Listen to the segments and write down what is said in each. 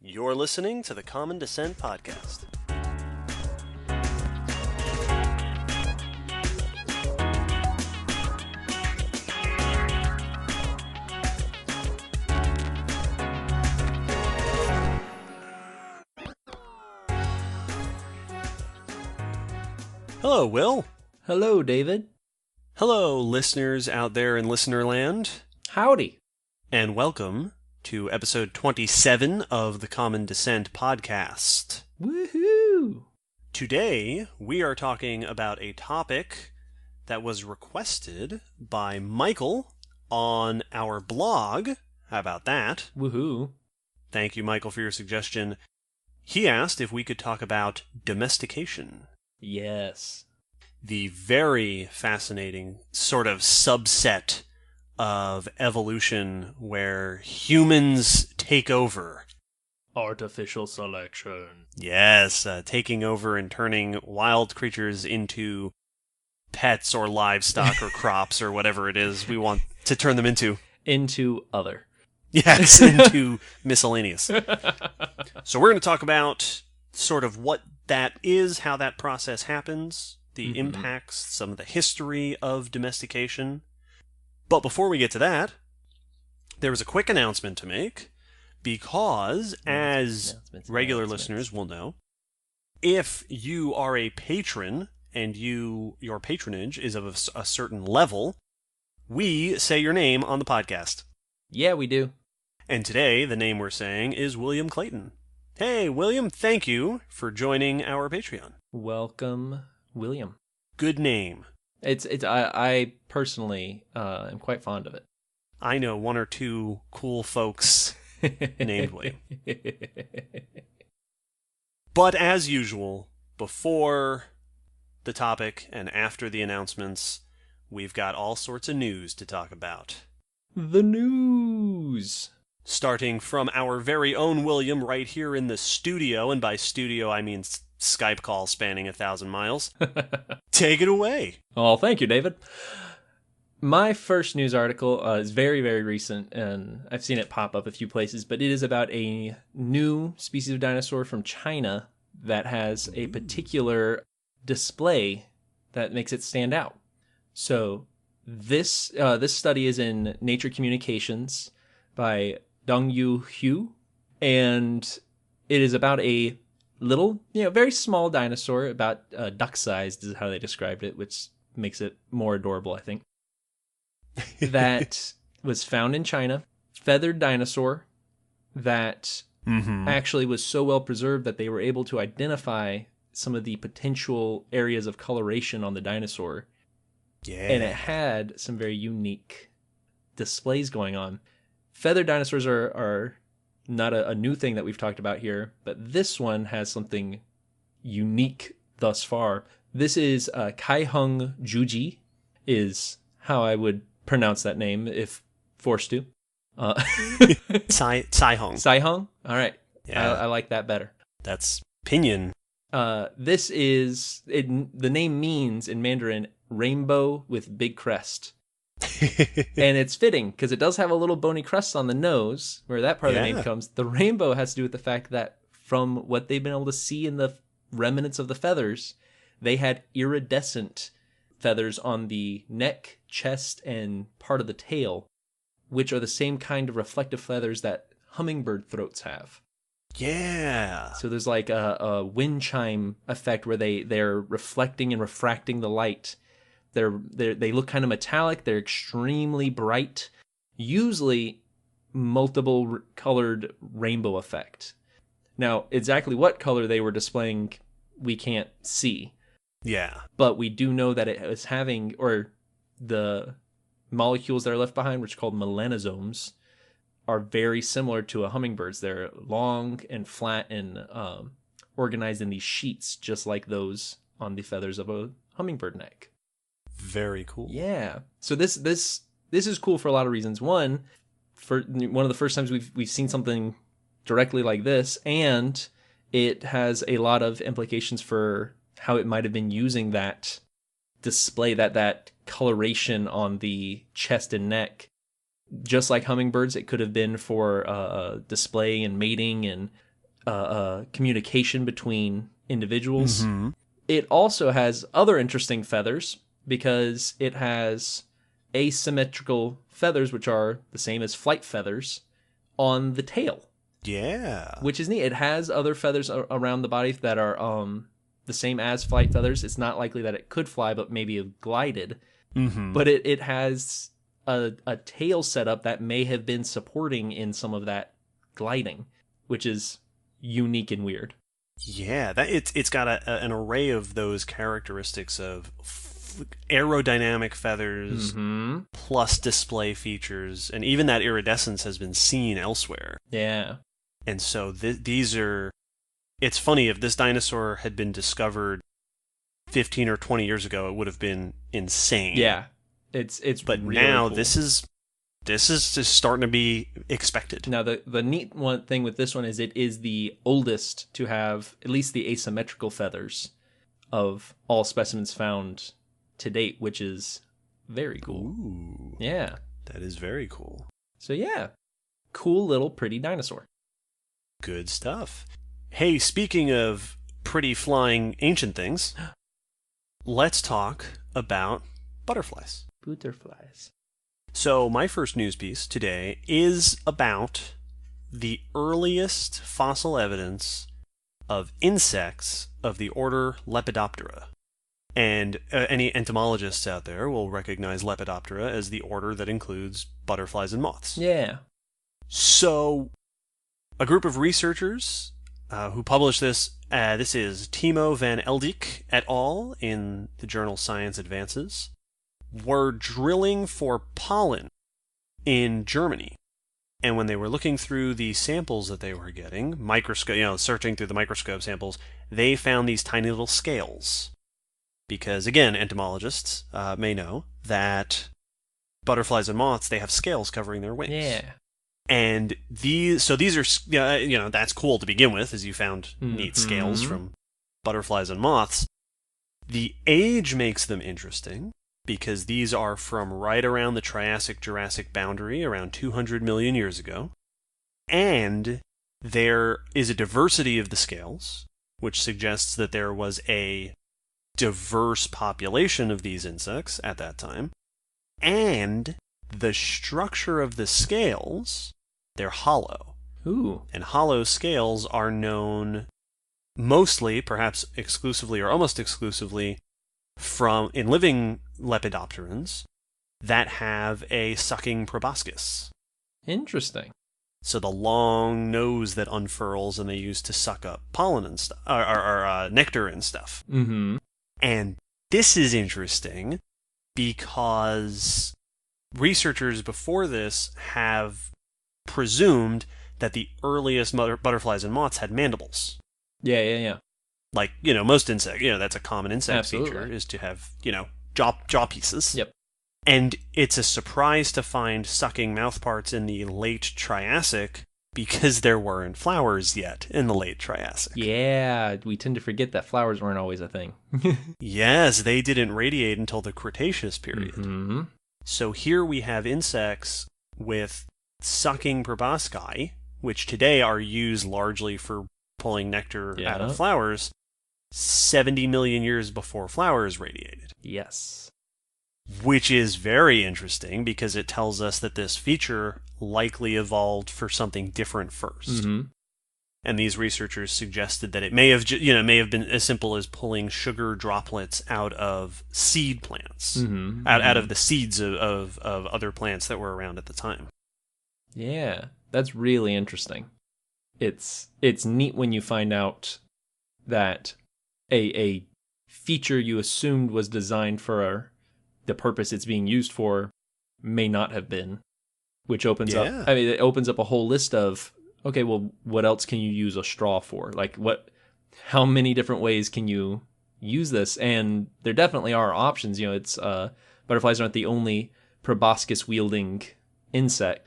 You're listening to the Common Descent Podcast. Hello, Will. Hello, David. Hello, listeners out there in Listenerland. Howdy. And welcome to episode 27 of the Common Descent Podcast. Woohoo! Today, we are talking about a topic that was requested by Michael on our blog. How about that? Woohoo. Thank you, Michael, for your suggestion. He asked if we could talk about domestication. Yes. The very fascinating sort of subset of evolution where humans take over. Artificial selection. Yes, taking over and turning wild creatures into pets or livestock or crops or whatever it is we want to turn them into. Into other. Yes, into miscellaneous. So we're going to talk about sort of what that is, how that process happens, the impacts, some of the history of domestication. But before we get to that, there was a quick announcement to make, because as regular listeners will know, if you are a patron and your patronage is of a certain level, we say your name on the podcast. Yeah, we do. And today, the name we're saying is William Clayton. Hey, William, thank you for joining our Patreon. Welcome, William. Good name. I personally am quite fond of it. I know one or two cool folks named William. But as usual, before the topic and after the announcements, we've got all sorts of news to talk about. The news! Starting from our very own William right here in the studio, and by studio I mean Skype call spanning 1,000 miles. Take it away. Oh, thank you, David. My first news article is very, very recent, and I've seen it pop up a few places, but it is about a new species of dinosaur from China that has a particular display that makes it stand out. So this study is in Nature Communications by Dongyu Hu, and it is about a little, very small dinosaur, about duck-sized is how they described it, which makes it more adorable, I think, that was found in China. Feathered dinosaur that actually was so well preserved that they were able to identify some of the potential areas of coloration on the dinosaur. Yeah. And it had some very unique displays going on. Feathered dinosaurs are not a new thing that we've talked about here, but this one has something unique thus far. This is Kaiheng Juji, is how I would pronounce that name if forced to. Caiheng. Caiheng? All right. Yeah. I like that better. That's pinyin. This is, the name means in Mandarin, rainbow with big crest. And it's fitting because it does have a little bony crest on the nose where that part of the name comes. The rainbow has to do with the fact that from what they've been able to see in the remnants of the feathers, they had iridescent feathers on the neck, chest, and part of the tail, which are the same kind of reflective feathers that hummingbird throats have. Yeah. So there's like a wind chime effect where they're reflecting and refracting the light. They look kind of metallic. They're extremely bright. Usually multiple colored rainbow effect. Now, exactly what color they were displaying, we can't see. Yeah. But we do know that it was having, or the molecules that are left behind, which are called melanosomes, are very similar to a hummingbird's. They're long and flat and organized in these sheets, just like those on the feathers of a hummingbird neck. Very cool. Yeah. So this is cool for a lot of reasons. One, for one of the first times we've seen something directly like this, and it has a lot of implications for how it might have been using that display, that coloration on the chest and neck. Just like hummingbirds, it could have been for display and mating and communication between individuals. Mm-hmm. It also has other interesting feathers because it has asymmetrical feathers, which are the same as flight feathers, on the tail. Yeah. Which is neat. It has other feathers around the body that are the same as flight feathers. It's not likely that it could fly, but maybe have glided. Mm-hmm. But it has a tail setup that may have been supporting in some of that gliding, which is unique and weird. Yeah, that it's got an array of those characteristics of aerodynamic feathers Mm-hmm. plus display features, and even that iridescence has been seen elsewhere. Yeah. And so these are. It's funny, if this dinosaur had been discovered 15 or 20 years ago, it would have been insane. Yeah. It's But really now cool. this is just starting to be expected. Now, the neat thing with this one is it is the oldest to have at least the asymmetrical feathers of all specimens found to date, which is very cool. Ooh, Yeah. that is very cool. So, yeah. Cool little pretty dinosaur. Good stuff. Hey, speaking of pretty flying ancient things, let's talk about butterflies. Butterflies. So, my first news piece today is about the earliest fossil evidence of insects of the order Lepidoptera. And any entomologists out there will recognize Lepidoptera as the order that includes butterflies and moths. Yeah. So, a group of researchers who published this, this is Timo van Eldijk et al. In the journal Science Advances, were drilling for pollen in Germany. And when they were looking through the samples that they were getting, searching through the microscope samples, they found these tiny little scales. Because, again, entomologists may know that butterflies and moths, they have scales covering their wings. Yeah. And these are, that's cool to begin with, as you found neat scales from butterflies and moths. The age makes them interesting, because these are from right around the Triassic-Jurassic boundary, around 200 million years ago. And there is a diversity of the scales, which suggests that there was a diverse population of these insects at that time. And the structure of the scales, they're hollow. Ooh. And hollow scales are known mostly, perhaps exclusively or almost exclusively, in living lepidopterans that have a sucking proboscis. Interesting. So the long nose that unfurls and they use to suck up pollen and stuff, or nectar and stuff. Mm-hmm. And this is interesting because researchers before this have presumed that the earliest butterflies and moths had mandibles. Yeah. Like, most insects, that's a common insect Absolutely. feature, is to have, jaw pieces. Yep. And it's a surprise to find sucking mouthparts in the late Triassic because there weren't flowers yet in the late Triassic. Yeah, we tend to forget that flowers weren't always a thing. Yes, they didn't radiate until the Cretaceous period. Mm-hmm. So here we have insects with sucking probosci, which today are used largely for pulling nectar out of flowers, 70 million years before flowers radiated. Yes. Which is very interesting because it tells us that this feature likely evolved for something different first. Mm-hmm. And these researchers suggested that it may have been as simple as pulling sugar droplets out of seed plants, out of the seeds of other plants that were around at the time. Yeah, that's really interesting. It's neat when you find out that a feature you assumed was designed for the purpose it's being used for may not have been, which opens up. I mean, it opens up a whole list of, okay, well, what else can you use a straw for? Like, how many different ways can you use this? And there definitely are options. It's butterflies aren't the only proboscis wielding insect.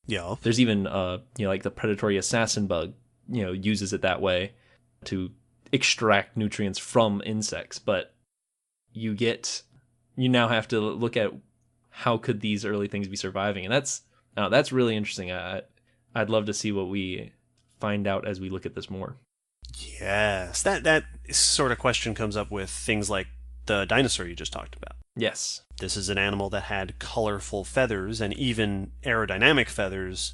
Yeah. There's even like the predatory assassin bug, uses it that way to extract nutrients from insects. But you now have to look at how could these early things be surviving, and that's really interesting. I'd love to see what we find out as we look at this more. Yes, that sort of question comes up with things like the dinosaur you just talked about. Yes. This is an animal that had colorful feathers and even aerodynamic feathers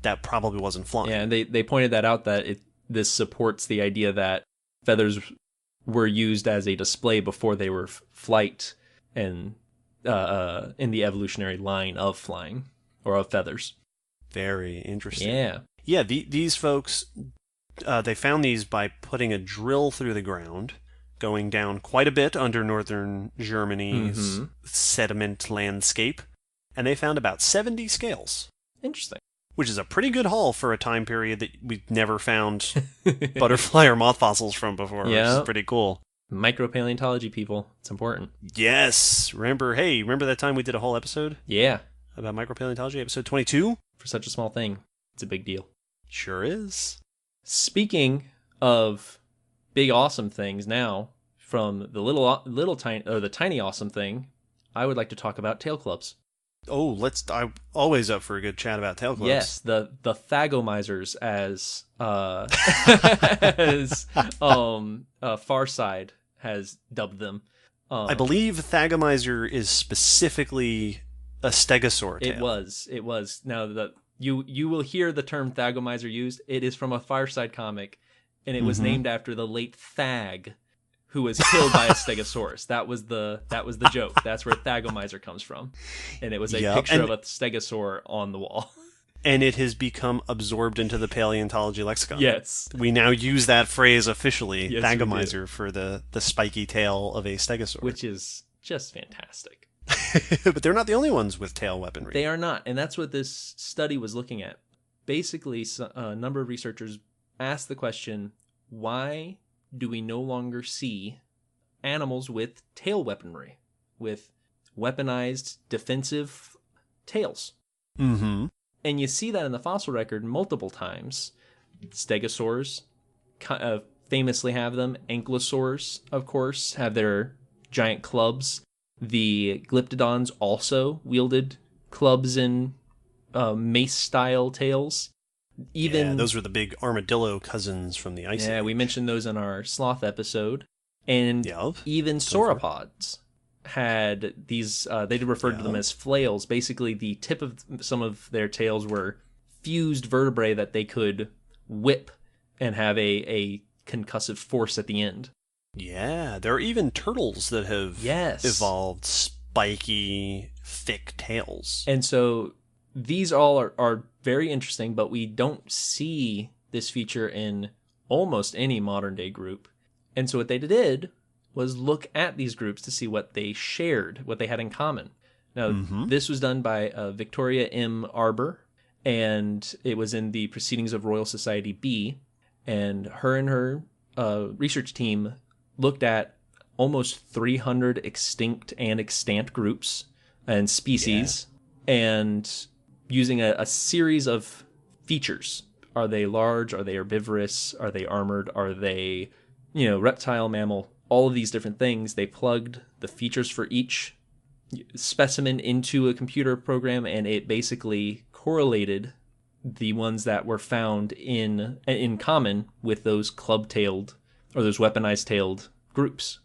that probably wasn't flying. Yeah, and they pointed that out, that this supports the idea that feathers were used as a display before they were flight and in the evolutionary line of flying or of feathers. Very interesting. Yeah. Yeah, these folks, they found these by putting a drill through the ground, going down quite a bit under northern Germany's sediment landscape, and they found about 70 scales. Interesting. Which is a pretty good haul for a time period that we've never found butterfly or moth fossils from before. Yeah. Which is pretty cool. Micropaleontology, people. It's important. Yes. Remember that time we did a whole episode? Yeah. About micropaleontology, episode 22? For such a small thing, it's a big deal. Sure is. Speaking of big awesome things now, from the tiny awesome thing, I would like to talk about tail clubs. Oh, I'm always up for a good chat about tail clubs. Yes, the thagomizers, as Farside has dubbed them. I believe thagomizer is specifically a stegosaur tail. It was. Now you will hear the term thagomizer used. It is from a Farside comic, and it was named after the late Thag, who was killed by a stegosaurus. That was the joke. That's where thagomizer comes from. And it was a picture of a stegosaur on the wall. And it has become absorbed into the paleontology lexicon. Yes. We now use that phrase officially, yes, thagomizer, for the spiky tail of a stegosaur. Which is just fantastic. But they're not the only ones with tail weaponry. They are not. And that's what this study was looking at. Basically, a number of researchers asked the question, why do we no longer see animals with tail weaponry, with weaponized defensive tails? Mm-hmm. And you see that in the fossil record multiple times. Stegosaurs famously have them. Ankylosaurs, of course, have their giant clubs. The Glyptodons also wielded clubs and mace-style tails. Those were the big armadillo cousins from the Ice Age. Yeah, we mentioned those in our sloth episode. And even sauropods had these, they referred to them as flails. Basically, the tip of some of their tails were fused vertebrae that they could whip and have a concussive force at the end. Yeah, there are even turtles that have evolved spiky, thick tails. And so these all are very interesting, but we don't see this feature in almost any modern day group. And so what they did was look at these groups to see what they shared, what they had in common. Now, this was done by Victoria M. Arbor, and it was in the Proceedings of Royal Society B. And her research team looked at almost 300 extinct and extant groups and species, and using a series of features. Are they large? Are they herbivorous? Are they armored? Are they, reptile, mammal? All of these different things. They plugged the features for each specimen into a computer program, and it basically correlated the ones that were found in common with those club-tailed or those weaponized-tailed groups.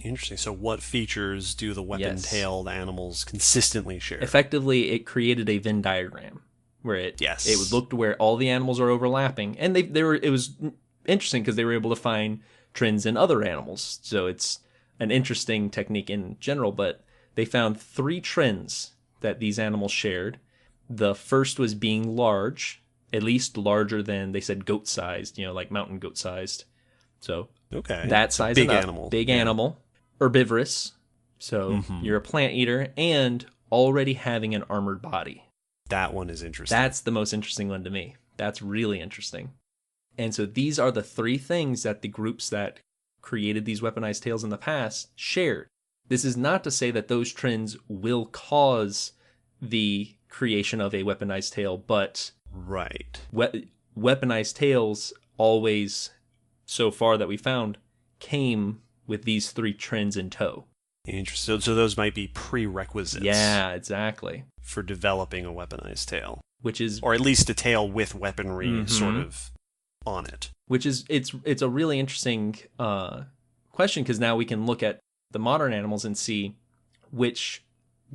Interesting. So what features do the weapon-tailed animals consistently share? Effectively, it created a Venn diagram where it looked where all the animals are overlapping, and it was interesting because they were able to find trends in other animals. So it's an interesting technique in general, but they found 3 trends that these animals shared. The first was being large, at least larger than, they said, goat-sized, like mountain goat-sized. So that size, big animal. Big animal. Herbivorous, so you're a plant eater, and already having an armored body. That one is interesting. That's the most interesting one to me. That's really interesting. And so these are the 3 things that the groups that created these weaponized tails in the past shared. This is not to say that those trends will cause the creation of a weaponized tail, but weaponized tails always, so far that we found, came with these 3 trends in tow. Interesting. So those might be prerequisites. Yeah, exactly. For developing a weaponized tail. Which is... Or at least a tail with weaponry, sort of on it. Which is, it's a really interesting question, because now we can look at the modern animals and see which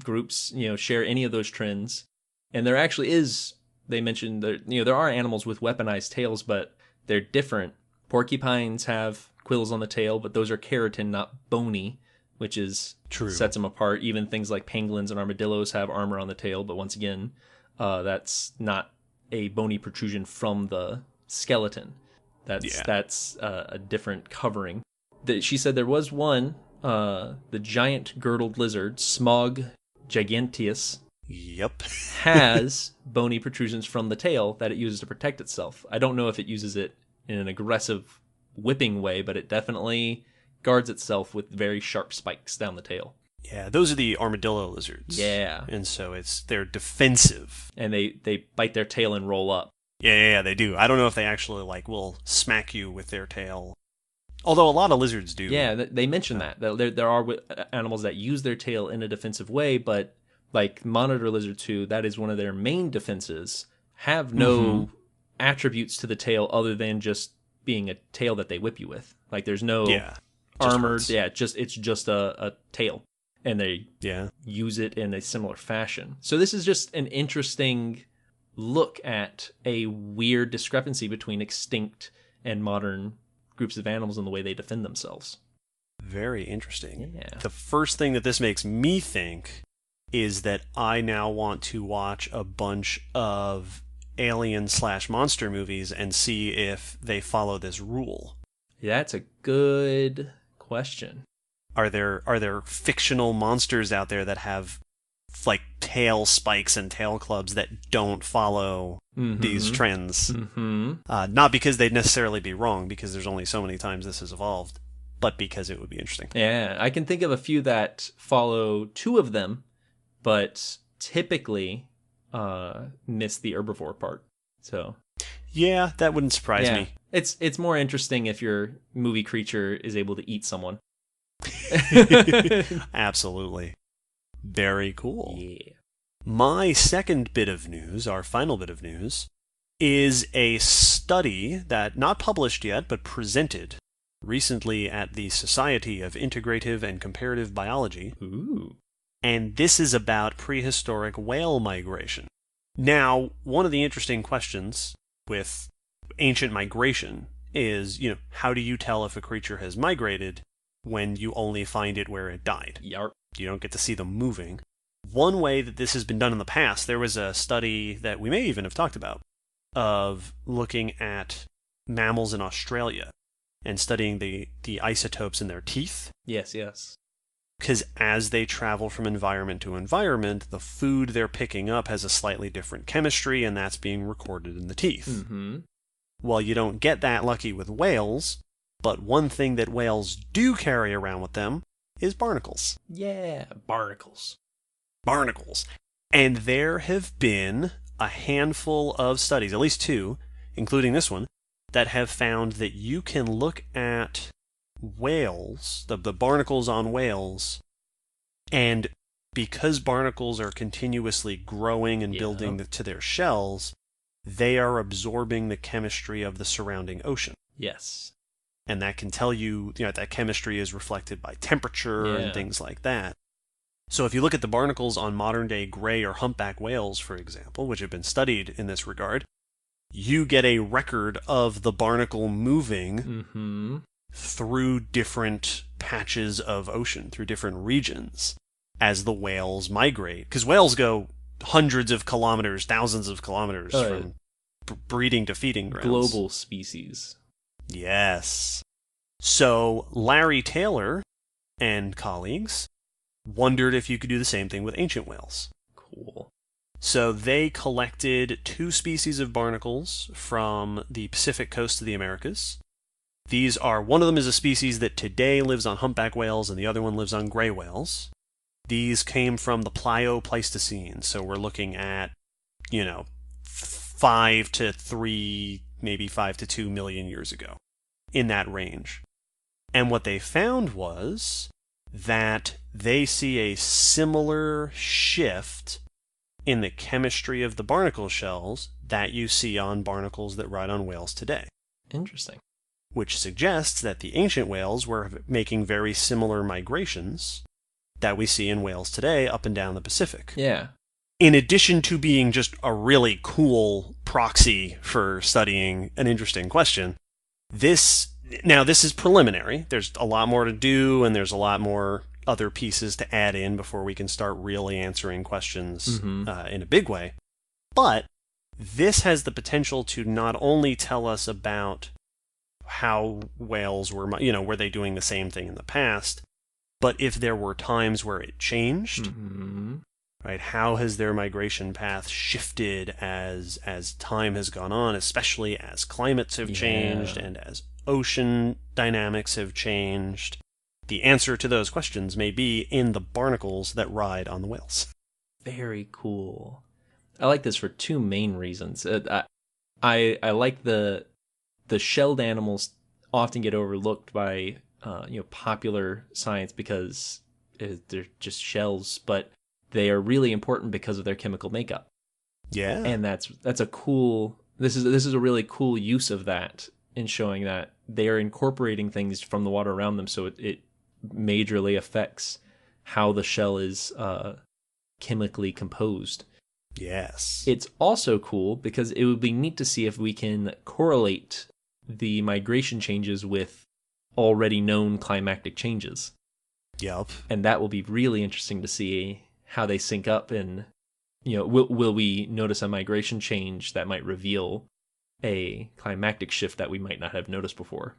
groups, share any of those trends. And there actually is, they mentioned that, there are animals with weaponized tails, but they're different. Porcupines have quills on the tail, but those are keratin, not bony, which is True. Sets them apart. Even things like pangolins and armadillos have armor on the tail, but once again, that's not a bony protrusion from the skeleton. That's a different covering. She said there was one, the giant girdled lizard, Smog giganteus, Yep. has bony protrusions from the tail that it uses to protect itself. I don't know if it uses it in an aggressive whipping way, but it definitely guards itself with very sharp spikes down the tail. Yeah, those are the armadillo lizards. Yeah. And so they're defensive. And they bite their tail and roll up. Yeah, they do. I don't know if they actually will smack you with their tail. Although a lot of lizards do. Yeah, they mention that there are animals that use their tail in a defensive way, but like monitor lizards, who that is one of their main defenses, have no attributes to the tail other than just being a tail that they whip you with. Like there's no armored. It's just a tail, and they use it in a similar fashion. So this is just an interesting look at a weird discrepancy between extinct and modern groups of animals and the way they defend themselves. Very interesting. Yeah. The first thing that this makes me think is that I now want to watch a bunch of alien/monster movies and see if they follow this rule. That's a good question. Are there fictional monsters out there that have tail spikes and tail clubs that don't follow these trends? Not because they'd necessarily be wrong, because there's only so many times this has evolved, but because it would be interesting. Yeah, I can think of a few that follow two of them, but typically miss the herbivore part. So yeah, that wouldn't surprise me. It's more interesting if your movie creature is able to eat someone. Absolutely. Very cool. Yeah. My second bit of news, our final bit of news, is a study that not published yet, but presented recently at the Society of Integrative and Comparative Biology. Ooh. And this is about prehistoric whale migration. Now, one of the interesting questions with ancient migration is, how do you tell if a creature has migrated when you only find it where it died? Yarp. You don't get to see them moving. One way that this has been done in the past, there was a study that we may even have talked about, of looking at mammals in Australia and studying the isotopes in their teeth. Yes. Because as they travel from environment to environment, the food they're picking up has a slightly different chemistry, and that's being recorded in the teeth. Mm-hmm. Well, you don't get that lucky with whales, but one thing that whales do carry around with them is barnacles. Yeah, barnacles. Barnacles. And there have been a handful of studies, at least two, including this one, that have found that you can look at whales, the barnacles on whales, and because barnacles are continuously growing and building to their shells, they are absorbing the chemistry of the surrounding ocean. Yes. And that can tell you, that chemistry is reflected by temperature and things like that. So if you look at the barnacles on modern-day gray or humpback whales, for example, which have been studied in this regard, you get a record of the barnacle moving through different patches of ocean, through different regions, as the whales migrate. Because whales go hundreds of kilometers, thousands of kilometers from breeding to feeding grounds. Global species. Yes. So Larry Taylor and colleagues wondered if you could do the same thing with ancient whales. Cool. So they collected 2 species of barnacles from the Pacific coast of the Americas. One of them is a species that today lives on humpback whales, and the other one lives on gray whales. These came from the Plio-Pleistocene, so we're looking at, 5 to 3, maybe 5 to 2 million years ago, in that range. And what they found was that they see a similar shift in the chemistry of the barnacle shells that you see on barnacles that ride on whales today. Interesting. which suggests that the ancient whales were making very similar migrations that we see in whales today up and down the Pacific. Yeah. In addition to being just a really cool proxy for studying an interesting question, this is preliminary. There's a lot more to do, and there's a lot more other pieces to add in before we can start really answering questions in a big way. But this has the potential to not only tell us about how whales were, were they doing the same thing in the past, but if there were times where it changed, right? How has their migration path shifted as time has gone on, especially as climates have changed and as ocean dynamics have changed? The answer to those questions may be in the barnacles that ride on the whales. Very cool. I like this for two main reasons. I like the shelled animals often get overlooked by popular science because they're just shells, but they are really important because of their chemical makeup. Yeah, and that's a cool. This is a really cool use of that in showing that they are incorporating things from the water around them, so it majorly affects how the shell is chemically composed. Yes. It's also cool because it would be neat to see if we can correlate the migration changes with already known climatic changes. Yep. And that will be really interesting to see how they sync up, and will we notice a migration change that might reveal a climactic shift that we might not have noticed before.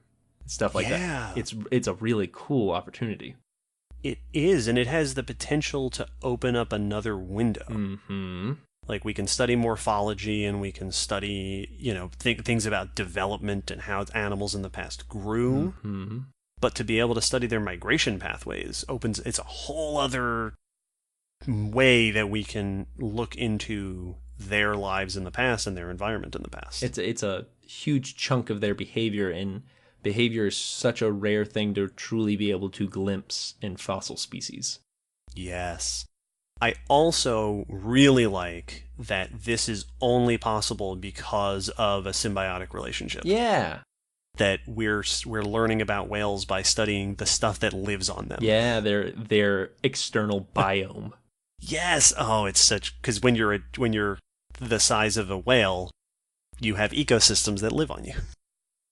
Stuff like that. It's a really cool opportunity. It is, and it has the potential to open up another window. Mm-hmm. Like, we can study morphology, and we can study, things about development and how animals in the past grew. Mm-hmm. But to be able to study their migration pathways it's a whole other way that we can look into their lives in the past and their environment in the past. It's a huge chunk of their behavior, and behavior is such a rare thing to truly be able to glimpse in fossil species. Yes. I also really like that this is only possible because of a symbiotic relationship. Yeah. That we're learning about whales by studying the stuff that lives on them. Yeah, their external biome. Yes. Oh, it's such, because when you're the size of a whale, you have ecosystems that live on you.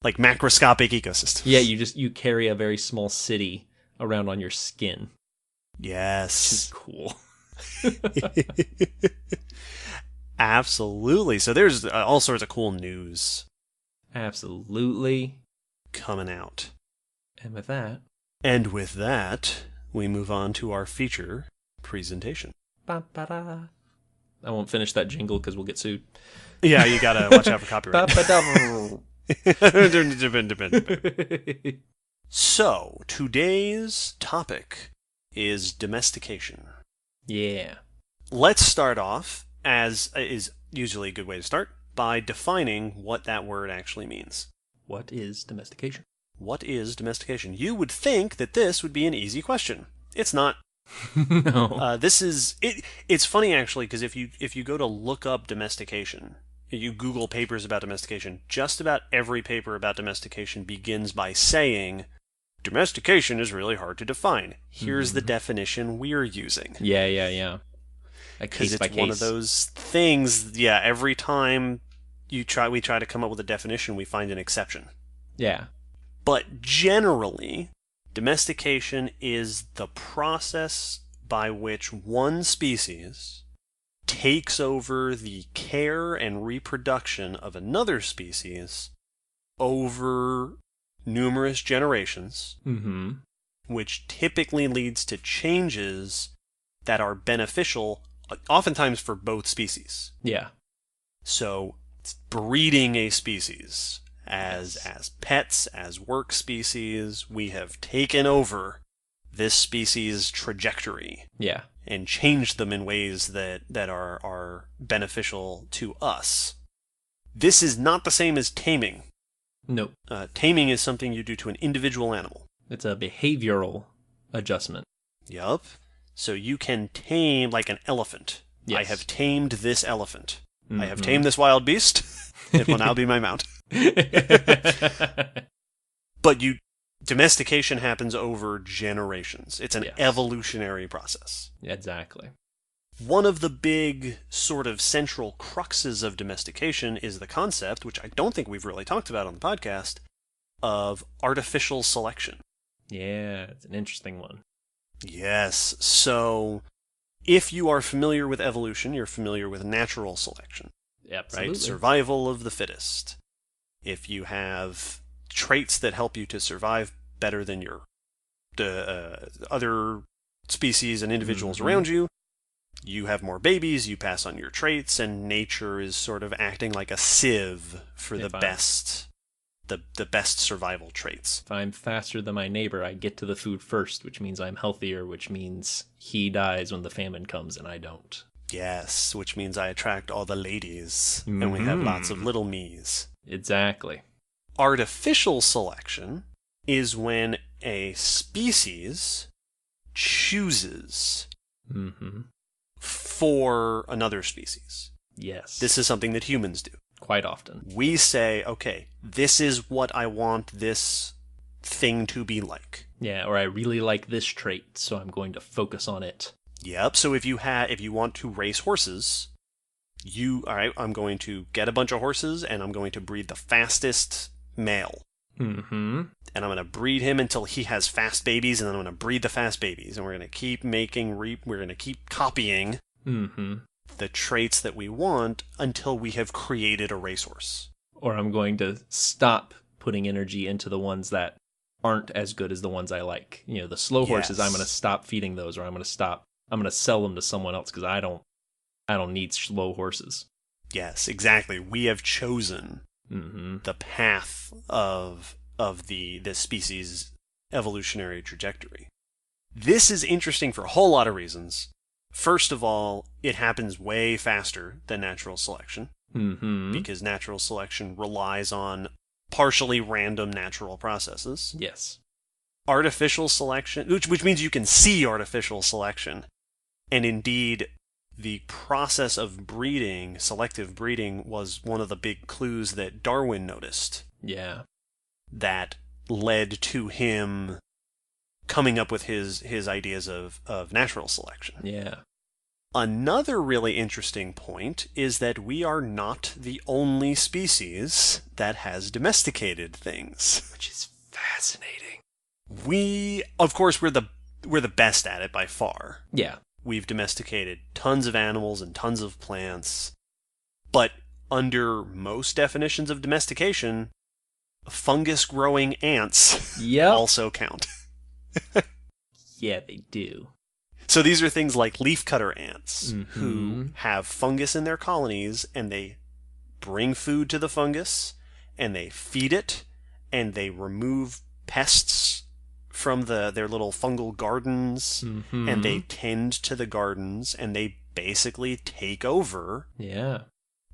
Like macroscopic ecosystems. Yeah, you carry a very small city around on your skin. Yes. Which is cool. Absolutely. So there's all sorts of cool news. Absolutely. Coming out. And with that, we move on to our feature presentation. Ba-ba-da. I won't finish that jingle because we'll get sued. Yeah, you gotta watch out for copyright. So, today's topic is domestication. Yeah. Let's start off, as is usually a good way to start, by defining what that word actually means. What is domestication? What is domestication? You would think that this would be an easy question. It's not. No. It's funny, actually, because if you go to look up domestication, you Google papers about domestication, just about every paper about domestication begins by saying, domestication is really hard to define. Here's the definition we're using. Yeah. Because it's one of those things, every time we try to come up with a definition, we find an exception. Yeah. But generally, domestication is the process by which one species takes over the care and reproduction of another species over numerous generations, which typically leads to changes that are beneficial, oftentimes for both species. Yeah. So, breeding a species as pets, as work species, we have taken over this species' trajectory. Yeah. And changed them in ways that are beneficial to us. This is not the same as taming. Nope. Taming is something you do to an individual animal. It's a behavioral adjustment. Yup. So you can tame, like an elephant. Yes. I have tamed this elephant. I have tamed this wild beast. It will now be my mount. But domestication happens over generations. It's an evolutionary process. Exactly. One of the big sort of central cruxes of domestication is the concept, which I don't think we've really talked about on the podcast, of artificial selection. Yeah, it's an interesting one. Yes. So, if you are familiar with evolution, you're familiar with natural selection. Absolutely. Right? Survival of the fittest. If you have traits that help you to survive better than your other species and individuals around you, you have more babies, you pass on your traits, and nature is sort of acting like a sieve for the best survival traits. If I'm faster than my neighbor, I get to the food first, which means I'm healthier, which means he dies when the famine comes and I don't. Yes, which means I attract all the ladies, and we have lots of little me's. Exactly. Artificial selection is when a species chooses for another species. Yes. This is something that humans do. Quite often. We say, okay, this is what I want this thing to be like. Yeah, or I really like this trait, so I'm going to focus on it. Yep, so if you want to race horses, all right, I'm going to get a bunch of horses, and I'm going to breed the fastest male. And I'm going to breed him until he has fast babies, and then I'm going to breed the fast babies, and we're going to keep we're going to keep copying the traits that we want until we have created a racehorse. Or I'm going to stop putting energy into the ones that aren't as good as the ones I like. You know, the slow horses, I'm going to stop feeding those, or I'm going to sell them to someone else because I don't need slow horses. Yes, exactly. We have chosen the path of the species' evolutionary trajectory. This is interesting for a whole lot of reasons. First of all, it happens way faster than natural selection because natural selection relies on partially random natural processes. Yes. Artificial selection, which means you can see artificial selection, and indeed the process of breeding, selective breeding, was one of the big clues that Darwin noticed. Yeah. That led to him coming up with his ideas of natural selection. Yeah. Another really interesting point is that we are not the only species that has domesticated things. Which is fascinating. Of course, we're the best at it by far. Yeah. We've domesticated tons of animals and tons of plants, but under most definitions of domestication, fungus-growing ants also count. Yeah, they do. So these are things like leafcutter ants who have fungus in their colonies, and they bring food to the fungus, and they feed it, and they remove pests from their little fungal gardens, and they tend to the gardens, and they basically take over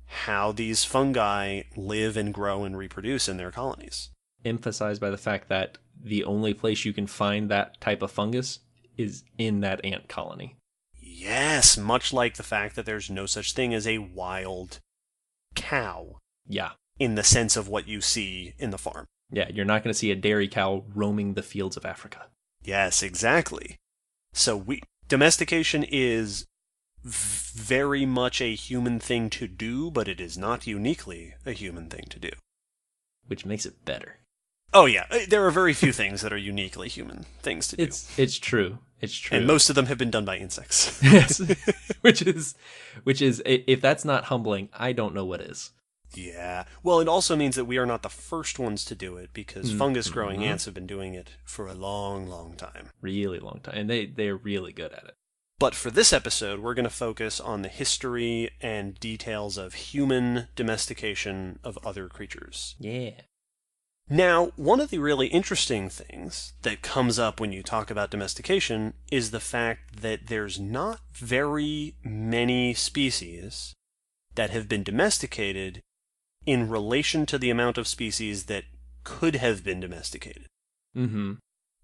how these fungi live and grow and reproduce in their colonies. Emphasized by the fact that the only place you can find that type of fungus is in that ant colony. Yes, much like the fact that there's no such thing as a wild cow. Yeah. In the sense of what you see in the farm. Yeah, you're not going to see a dairy cow roaming the fields of Africa. Yes, exactly. So domestication is very much a human thing to do, but it is not uniquely a human thing to do. Which makes it better. Oh yeah, there are very few things that are uniquely human things to do. It's true. It's true. And most of them have been done by insects. Yes. which is if that's not humbling, I don't know what is. Yeah. Well, it also means that we are not the first ones to do it, because fungus-growing ants have been doing it for a long, long time. Really long time. And they're really good at it. But for this episode, we're going to focus on the history and details of human domestication of other creatures. Yeah. Now, one of the really interesting things that comes up when you talk about domestication is the fact that there's not very many species that have been domesticated in relation to the amount of species that could have been domesticated.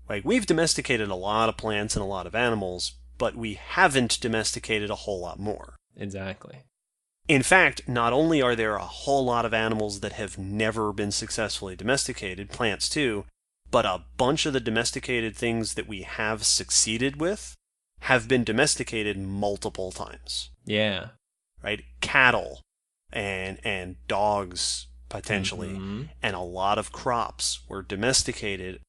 Like, we've domesticated a lot of plants and a lot of animals, but we haven't domesticated a whole lot more. Exactly. In fact, not only are there a whole lot of animals that have never been successfully domesticated, plants too, but a bunch of the domesticated things that we have succeeded with have been domesticated multiple times. Yeah. Right? Cattle and dogs, potentially, and a lot of crops were domesticated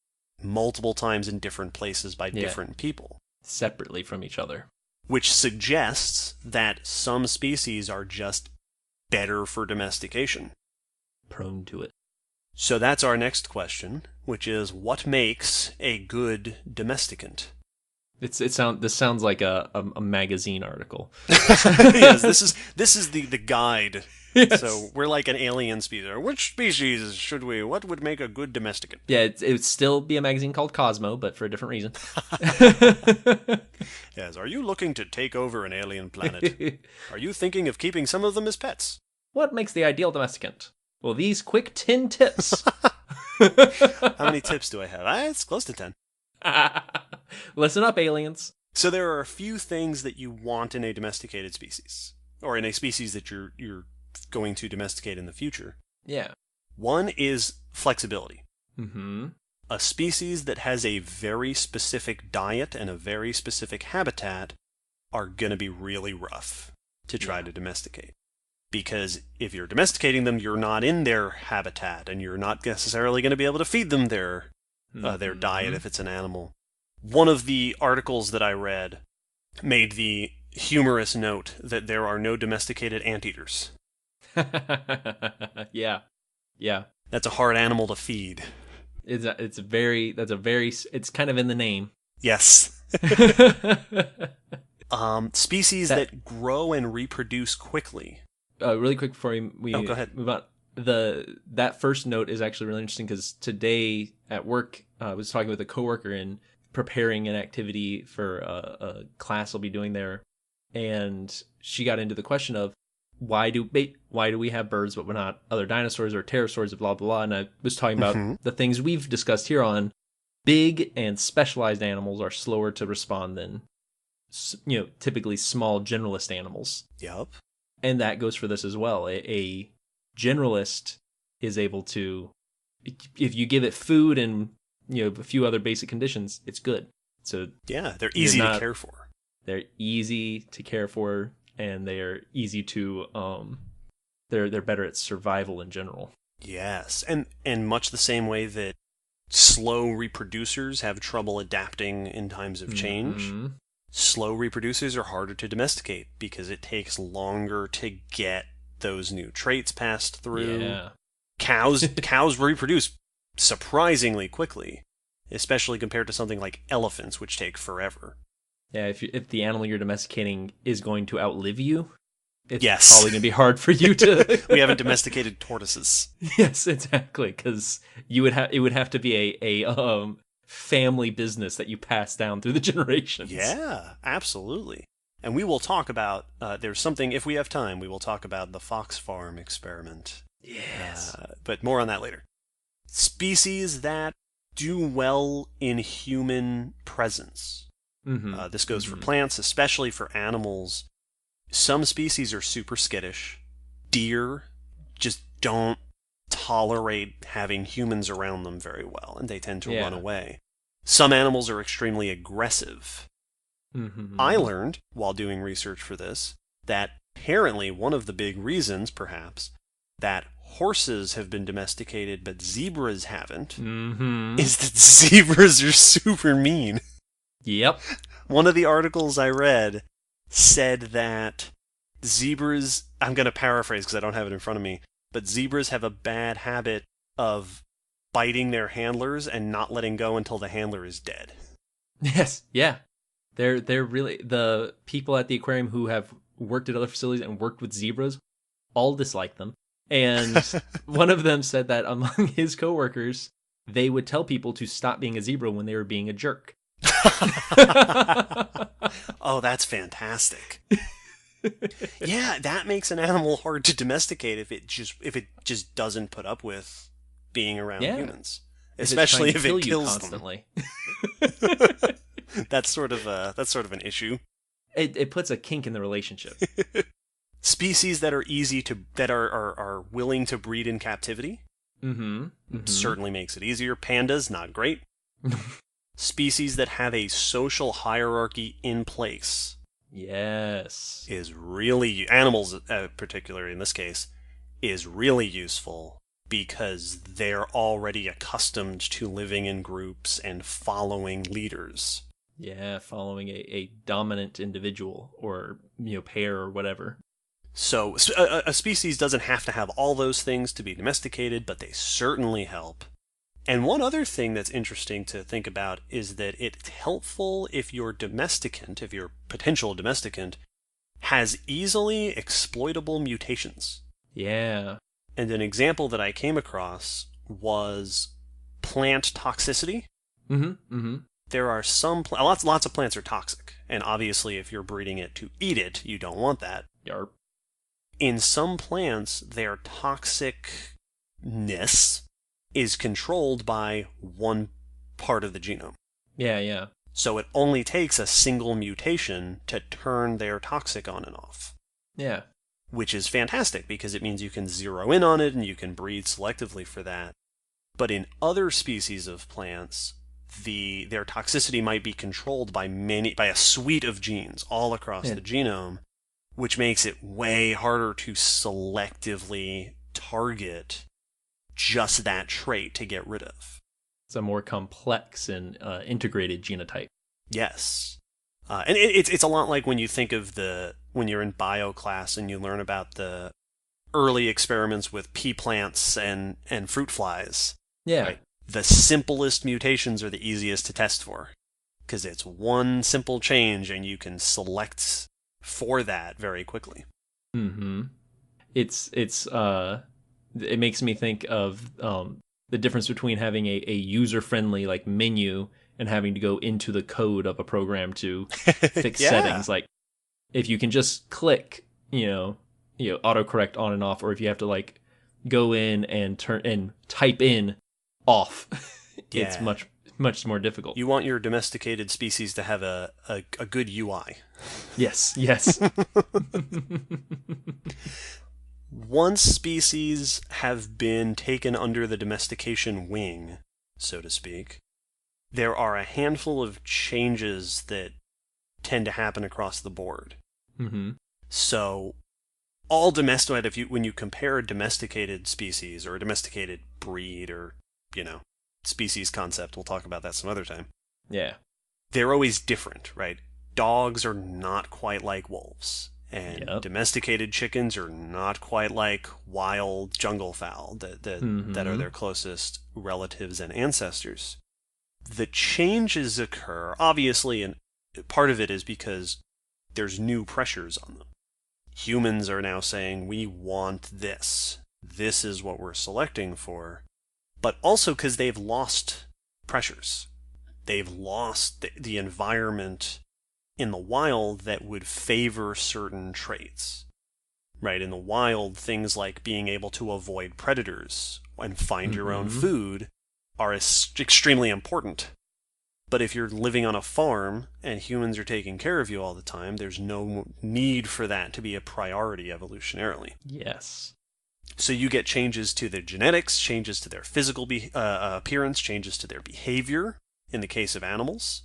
multiple times in different places by different people. Separately from each other. Which suggests that some species are just better for domestication. Prone to it. So that's our next question, which is, what makes a good domesticant? This sounds like a magazine article. Yes, this is the guide. Yes. So we're like an alien species. Which species what would make a good domesticant? Yeah, it would still be a magazine called Cosmo, but for a different reason. Yes, are you looking to take over an alien planet? Are you thinking of keeping some of them as pets? What makes the ideal domesticant? Well, these quick 10 tips. How many tips do I have? It's close to 10. Listen up, aliens. So there are a few things that you want in a domesticated species, or in a species that you're going to domesticate in the future. Yeah. One is flexibility. Mm-hmm. A species that has a very specific diet and a very specific habitat are going to be really rough to try to domesticate. Because if you're domesticating them, you're not in their habitat, and you're not necessarily going to be able to feed them their diet if it's an animal. One of the articles that I read made the humorous note that there are no domesticated anteaters. Yeah. That's a hard animal to feed. It's kind of in the name. Yes. Species that grow and reproduce quickly. Really quick before we go ahead. move on. That first note is actually really interesting because today at work, I was talking with a coworker and preparing an activity for a class I'll be doing there, and she got into the question of why do we have birds but we're not other dinosaurs or pterosaurs, blah blah blah. And I was talking about the things we've discussed here on big and specialized animals are slower to respond than typically small generalist animals. Yep. And that goes for this as well. A generalist is able to, if you give it food and a few other basic conditions, it's good. So yeah, they're easy to care for. They're easy to care for, and they're easy to they're better at survival in general. Yes, and much the same way that slow reproducers have trouble adapting in times of change. Slow reproducers are harder to domesticate because it takes longer to get those new traits passed through. Yeah. Cows reproduce surprisingly quickly, especially compared to something like elephants, which take forever. Yeah, if the animal you're domesticating is going to outlive you, it's yes. probably going to be hard for you to... We haven't domesticated tortoises. Yes, exactly, because it would have to be a family business that you pass down through the generations. Yeah, absolutely. And we will talk about, there's something, if we have time, we will talk about the fox farm experiment. Yes. But more on that later. Species that do well in human presence. This goes for plants, especially for animals. Some species are super skittish. Deer just don't tolerate having humans around them very well, and they tend to run away. Some animals are extremely aggressive. I learned, while doing research for this, that apparently one of the big reasons, perhaps, that horses have been domesticated but zebras haven't, is that zebras are super mean. Yep. One of the articles I read said that zebras, I'm going to paraphrase because I don't have it in front of me, but zebras have a bad habit of biting their handlers and not letting go until the handler is dead. Yes, yeah. They're really, the people at the aquarium who have worked at other facilities and worked with zebras all dislike them. And one of them said that among his coworkers, they would tell people to stop being a zebra when they were being a jerk. Oh, that's fantastic. Yeah, that makes an animal hard to domesticate if it just doesn't put up with being around humans, especially if it kills constantly. Them. That's sort of an issue. It puts a kink in the relationship. Species that are are willing to breed in captivity. Certainly makes it easier. Pandas, not great. Species that have a social hierarchy in place. Yes. Is really, animals particularly in this case, is really useful because they're already accustomed to living in groups and following leaders. Yeah, following a dominant individual or, pair or whatever. So a species doesn't have to have all those things to be domesticated, but they certainly help. And one other thing that's interesting to think about is that it's helpful if your domesticant, if your potential domesticant, has easily exploitable mutations. Yeah. And an example that I came across was plant toxicity. There are some lots of plants are toxic, and obviously if you're breeding it to eat it, you don't want that. Yarp. In some plants, their toxicness is controlled by one part of the genome. Yeah. So it only takes a single mutation to turn their toxic on and off. Yeah. Which is fantastic because it means you can zero in on it and you can breed selectively for that. But in other species of plants, their toxicity might be controlled by a suite of genes all across the genome, which makes it way harder to selectively target just that trait to get rid of. It's a more complex and integrated genotype. Yes. And it's a lot like when you think of when you're in bio class and you learn about the early experiments with pea plants and fruit flies. Yeah. Right? The simplest mutations are the easiest to test for because it's one simple change and you can select for that very quickly. It makes me think of the difference between having a user-friendly like menu and having to go into the code of a program to fix settings. Like if you can just click, autocorrect on and off, or if you have to like go in and type in off, it's much more difficult. You want your domesticated species to have a good UI. Yes. Once species have been taken under the domestication wing, so to speak, there are a handful of changes that tend to happen across the board. So, all domesticated, when you compare a domesticated species or a domesticated breed or, species concept, we'll talk about that some other time. Yeah. They're always different, right? Dogs are not quite like wolves. And domesticated chickens are not quite like wild jungle fowl that are their closest relatives and ancestors. The changes occur, obviously, and part of it is because there's new pressures on them. Humans are now saying, we want this. This is what we're selecting for. But also because they've lost pressures. They've lost the environment in the wild that would favor certain traits. Right? In the wild, things like being able to avoid predators and find your own food are extremely important. But if you're living on a farm and humans are taking care of you all the time, there's no need for that to be a priority evolutionarily. Yes. So you get changes to their genetics, changes to their physical appearance, changes to their behavior in the case of animals.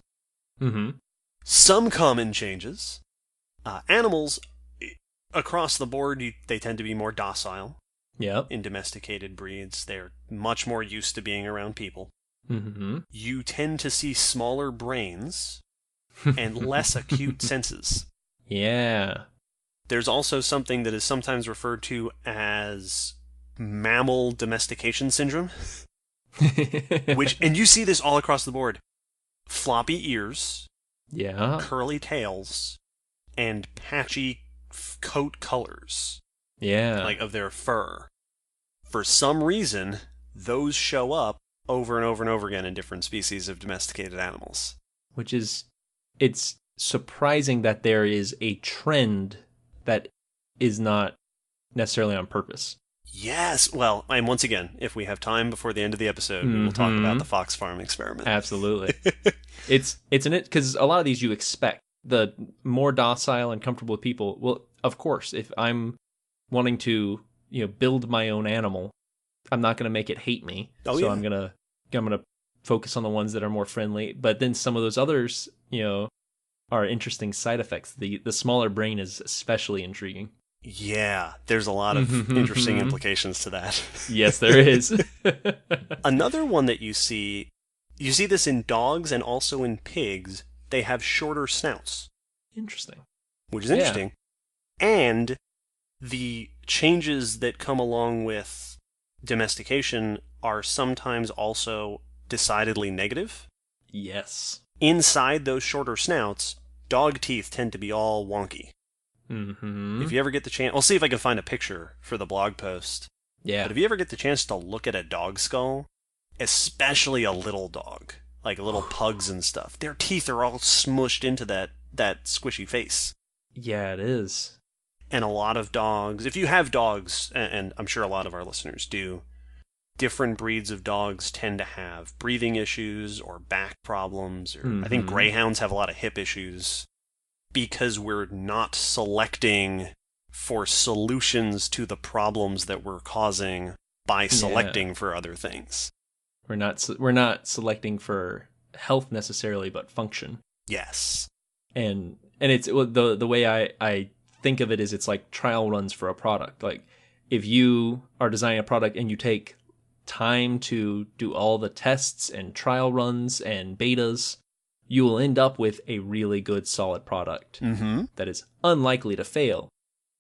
Some common changes. Animals, across the board, they tend to be more docile. In domesticated breeds, they're much more used to being around people. You tend to see smaller brains and less acute senses. Yeah. There's also something that is sometimes referred to as mammal domestication syndrome. And you see this all across the board. Floppy ears. Yeah. Curly tails, and patchy coat colors. Yeah. Like of their fur. For some reason, those show up over and over and over again in different species of domesticated animals. It's surprising that there is a trend that is not necessarily on purpose. Yes. Well, and once again, if we have time before the end of the episode, we will talk about the fox farm experiment. Absolutely. It's because a lot of these you expect. the more docile and comfortable people. Well, of course, if I'm wanting to, build my own animal, I'm not going to make it hate me. Oh, so yeah. I'm gonna focus on the ones that are more friendly. But then some of those others, are interesting side effects. The smaller brain is especially intriguing. Yeah, there's a lot of interesting implications to that. Yes, there is. Another one that you see this in dogs and also in pigs. They have shorter snouts. Interesting. Which is interesting. Yeah. And the changes that come along with domestication are sometimes also decidedly negative. Yes. Inside those shorter snouts, dog teeth tend to be all wonky. Mm-hmm. If you ever get the chance, I'll see if I can find a picture for the blog post. Yeah. But if you ever get the chance to look at a dog skull, especially a little dog, like little pugs and stuff, their teeth are all smushed into that squishy face. Yeah, it is. And a lot of dogs, if you have dogs, and I'm sure a lot of our listeners do, different breeds of dogs tend to have breathing issues or back problems. Or I think greyhounds have a lot of hip issues because we're not selecting for solutions to the problems that we're causing by selecting for other things. We're not selecting for health necessarily, but function. Yes. And it's the way I think of it is it's like trial runs for a product. Like if you are designing a product and you take time to do all the tests and trial runs and betas, you will end up with a really good solid product that is unlikely to fail,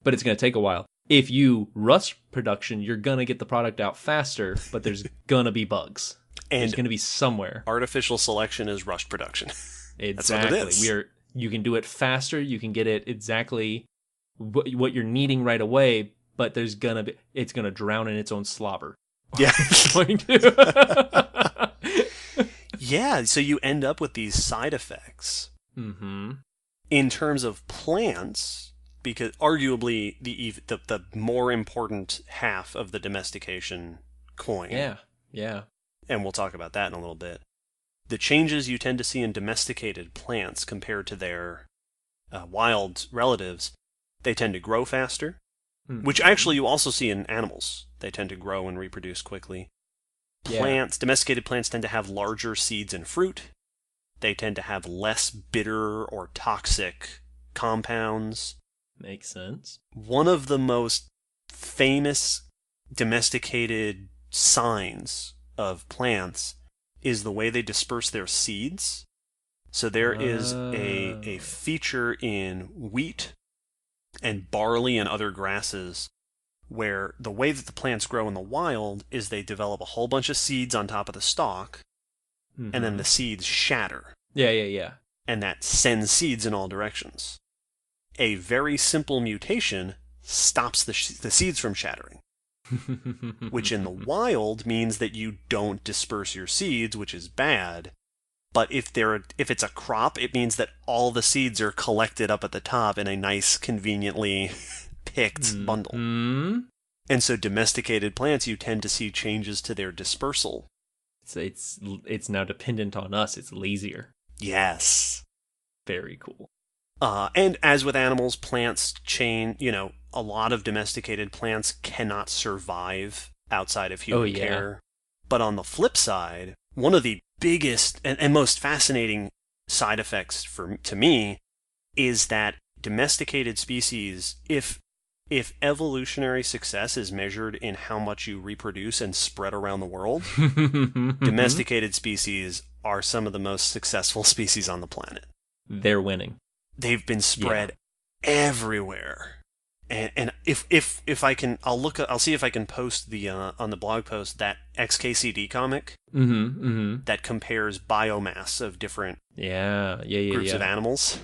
but it's going to take a while. If you rush production, you're going to get the product out faster, but there's going to be bugs. And there's going to be somewhere. Artificial selection is rush production. Exactly. That's what it is. You can do it faster. You can get it exactly what you're needing right away, but it's going to drown in its own slobber. Yeah. It's going to. Yeah, so you end up with these side effects. Mm-hmm. In terms of plants, because arguably the more important half of the domestication coin. Yeah. And we'll talk about that in a little bit. The changes you tend to see in domesticated plants compared to their wild relatives, they tend to grow faster, which actually you also see in animals. They tend to grow and reproduce quickly. Domesticated plants tend to have larger seeds and fruit. They tend to have less bitter or toxic compounds. Makes sense. One of the most famous domesticated signs of plants is the way they disperse their seeds. So there is a feature in wheat and barley and other grasses where the way that the plants grow in the wild is they develop a whole bunch of seeds on top of the stalk, and then the seeds shatter. Yeah. And that sends seeds in all directions. A very simple mutation stops the seeds from shattering, which in the wild means that you don't disperse your seeds, which is bad. But if it's a crop, it means that all the seeds are collected up at the top in a nice, conveniently picked bundle. And so domesticated plants, you tend to see changes to their dispersal. It's now dependent on us. It's lazier. Yes. Very cool. And as with animals, plants a lot of domesticated plants cannot survive outside of human care. But on the flip side, one of the biggest and most fascinating side effects to me is that domesticated species, if evolutionary success is measured in how much you reproduce and spread around the world, domesticated species are some of the most successful species on the planet. They're winning. They've been spread everywhere. And if I can, I'll see if I can post the on the blog post that XKCD comic that compares biomass of different groups of animals.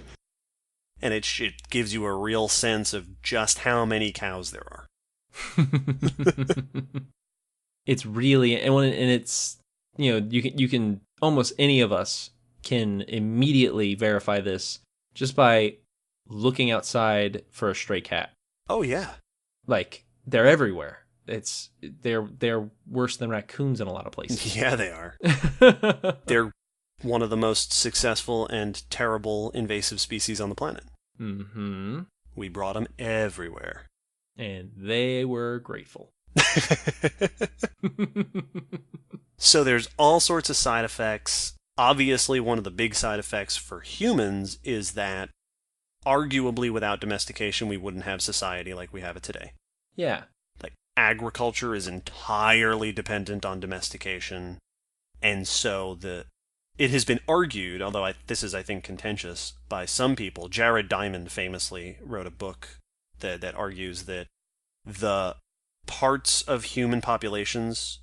And it gives you a real sense of just how many cows there are. It's really, and it's, you can almost any of us can immediately verify this just by looking outside for a stray cat. Oh yeah, like they're everywhere. They're worse than raccoons in a lot of places. Yeah, they are. They're One of the most successful and terrible invasive species on the planet. Mm-hmm. We brought them everywhere. And they were grateful. So there's all sorts of side effects. Obviously, one of the big side effects for humans is that arguably without domestication, we wouldn't have society like we have it today. Yeah. Like, agriculture is entirely dependent on domestication. And so it has been argued, although this is, I think, contentious, by some people. Jared Diamond famously wrote a book that argues that the parts of human populations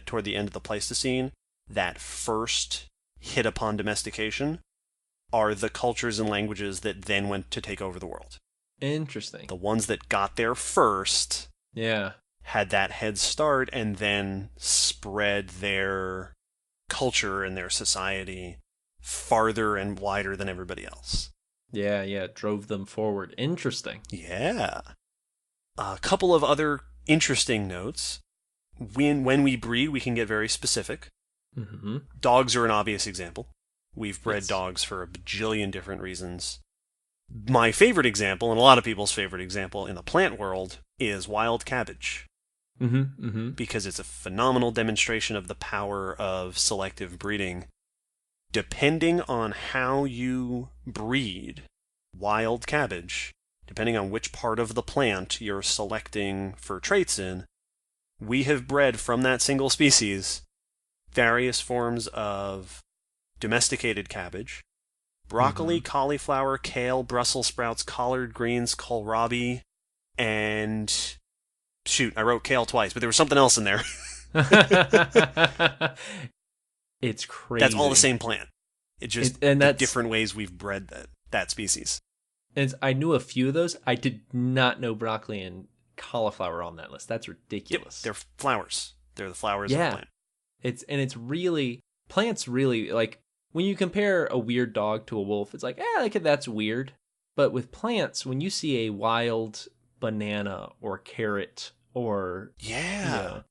toward the end of the Pleistocene that first hit upon domestication are the cultures and languages that then went to take over the world. Interesting. The ones that got there first had that head start and then spread their culture and their society farther and wider than everybody else. Yeah, it drove them forward. Interesting. Yeah. A couple of other interesting notes. When we breed, we can get very specific. Mm-hmm. Dogs are an obvious example. We've bred dogs for a bajillion different reasons. My favorite example, and a lot of people's favorite example in the plant world, is wild cabbage. Mm-hmm. Mm-hmm. Because it's a phenomenal demonstration of the power of selective breeding. Depending on how you breed wild cabbage, depending on which part of the plant you're selecting for traits in, we have bred from that single species various forms of domesticated cabbage, broccoli, cauliflower, kale, Brussels sprouts, collard greens, kohlrabi, and shoot, I wrote kale twice, but there was something else in there. It's crazy. That's all the same plant. It's just the different ways we've bred that species. And I knew a few of those. I did not know broccoli and cauliflower on that list. That's ridiculous. Yep, they're flowers. They're the flowers of the plant. It's really, plants really, like, when you compare a weird dog to a wolf, it's like, that's weird. But with plants, when you see a wild banana or carrot or a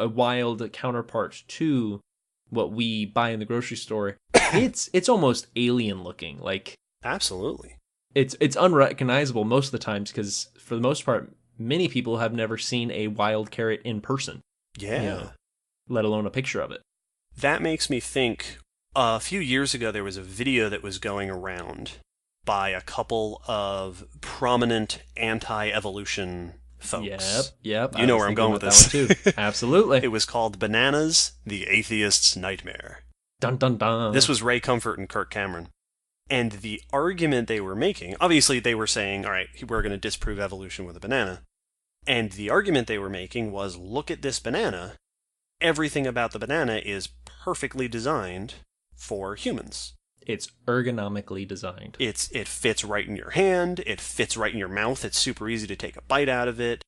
wild counterpart to what we buy in the grocery store, it's almost alien looking. Like, absolutely, it's unrecognizable most of the times because for the most part, many people have never seen a wild carrot in person. Yeah, let alone a picture of it. That makes me think. A few years ago, there was a video that was going around by a couple of prominent anti-evolution folks. Yep. You know where I'm going with this. That one too. Absolutely. It was called Bananas, the Atheist's Nightmare. Dun, dun, dun. This was Ray Comfort and Kirk Cameron. And the argument they were making, obviously they were saying, all right, we're going to disprove evolution with a banana. And the argument they were making was, look at this banana. Everything about the banana is perfectly designed for humans. It's ergonomically designed. It fits right in your hand. It fits right in your mouth. It's super easy to take a bite out of it.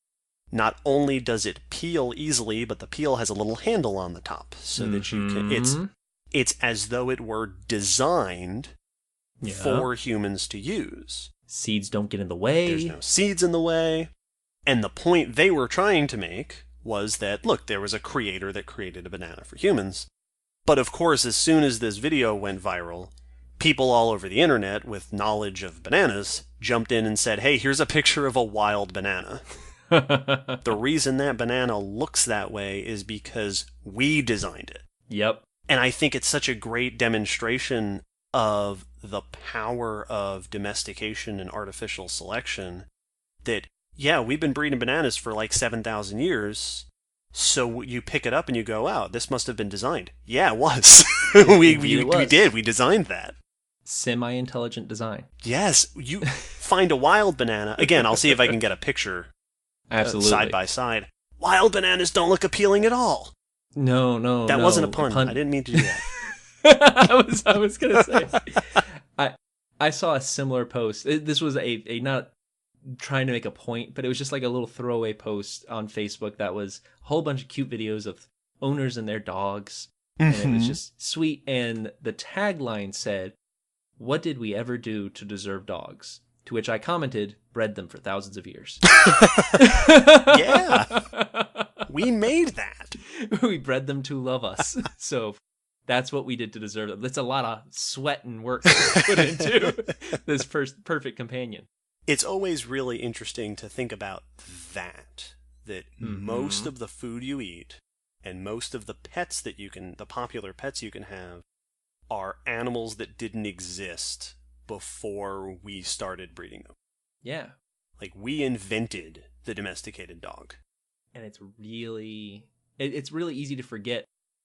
Not only does it peel easily, but the peel has a little handle on the top so that you can. It's as though it were designed for humans to use. Seeds don't get in the way. There's no seeds in the way. And the point they were trying to make was that, look, there was a creator that created a banana for humans. But of course, as soon as this video went viral, people all over the internet with knowledge of bananas jumped in and said, hey, here's a picture of a wild banana. The reason that banana looks that way is because we designed it. Yep. And I think it's such a great demonstration of the power of domestication and artificial selection that, yeah, we've been breeding bananas for like 7,000 years. So you pick it up and you go, wow, this must have been designed. Yeah, it was. We did. We designed that. Semi-intelligent design. Yes. You find a wild banana. Again, I'll see if I can get a picture. Absolutely. Side by side. Wild bananas don't look appealing at all. No. That wasn't a pun. I didn't mean to do that. I was going to say. I saw a similar post. This was a not trying to make a point, but it was just like a little throwaway post on Facebook that was a whole bunch of cute videos of owners and their dogs. And it was just sweet. And the tagline said, "What did we ever do to deserve dogs?" To which I commented, bred them for thousands of years. Yeah. We made that. We bred them to love us. So That's what we did to deserve it. That's a lot of sweat and work put into this perfect companion. It's always really interesting to think about that most of the food you eat and most of the pets that the popular pets you can have are animals that didn't exist before we started breeding them. Yeah. Like, we invented the domesticated dog. And it's really easy to forget.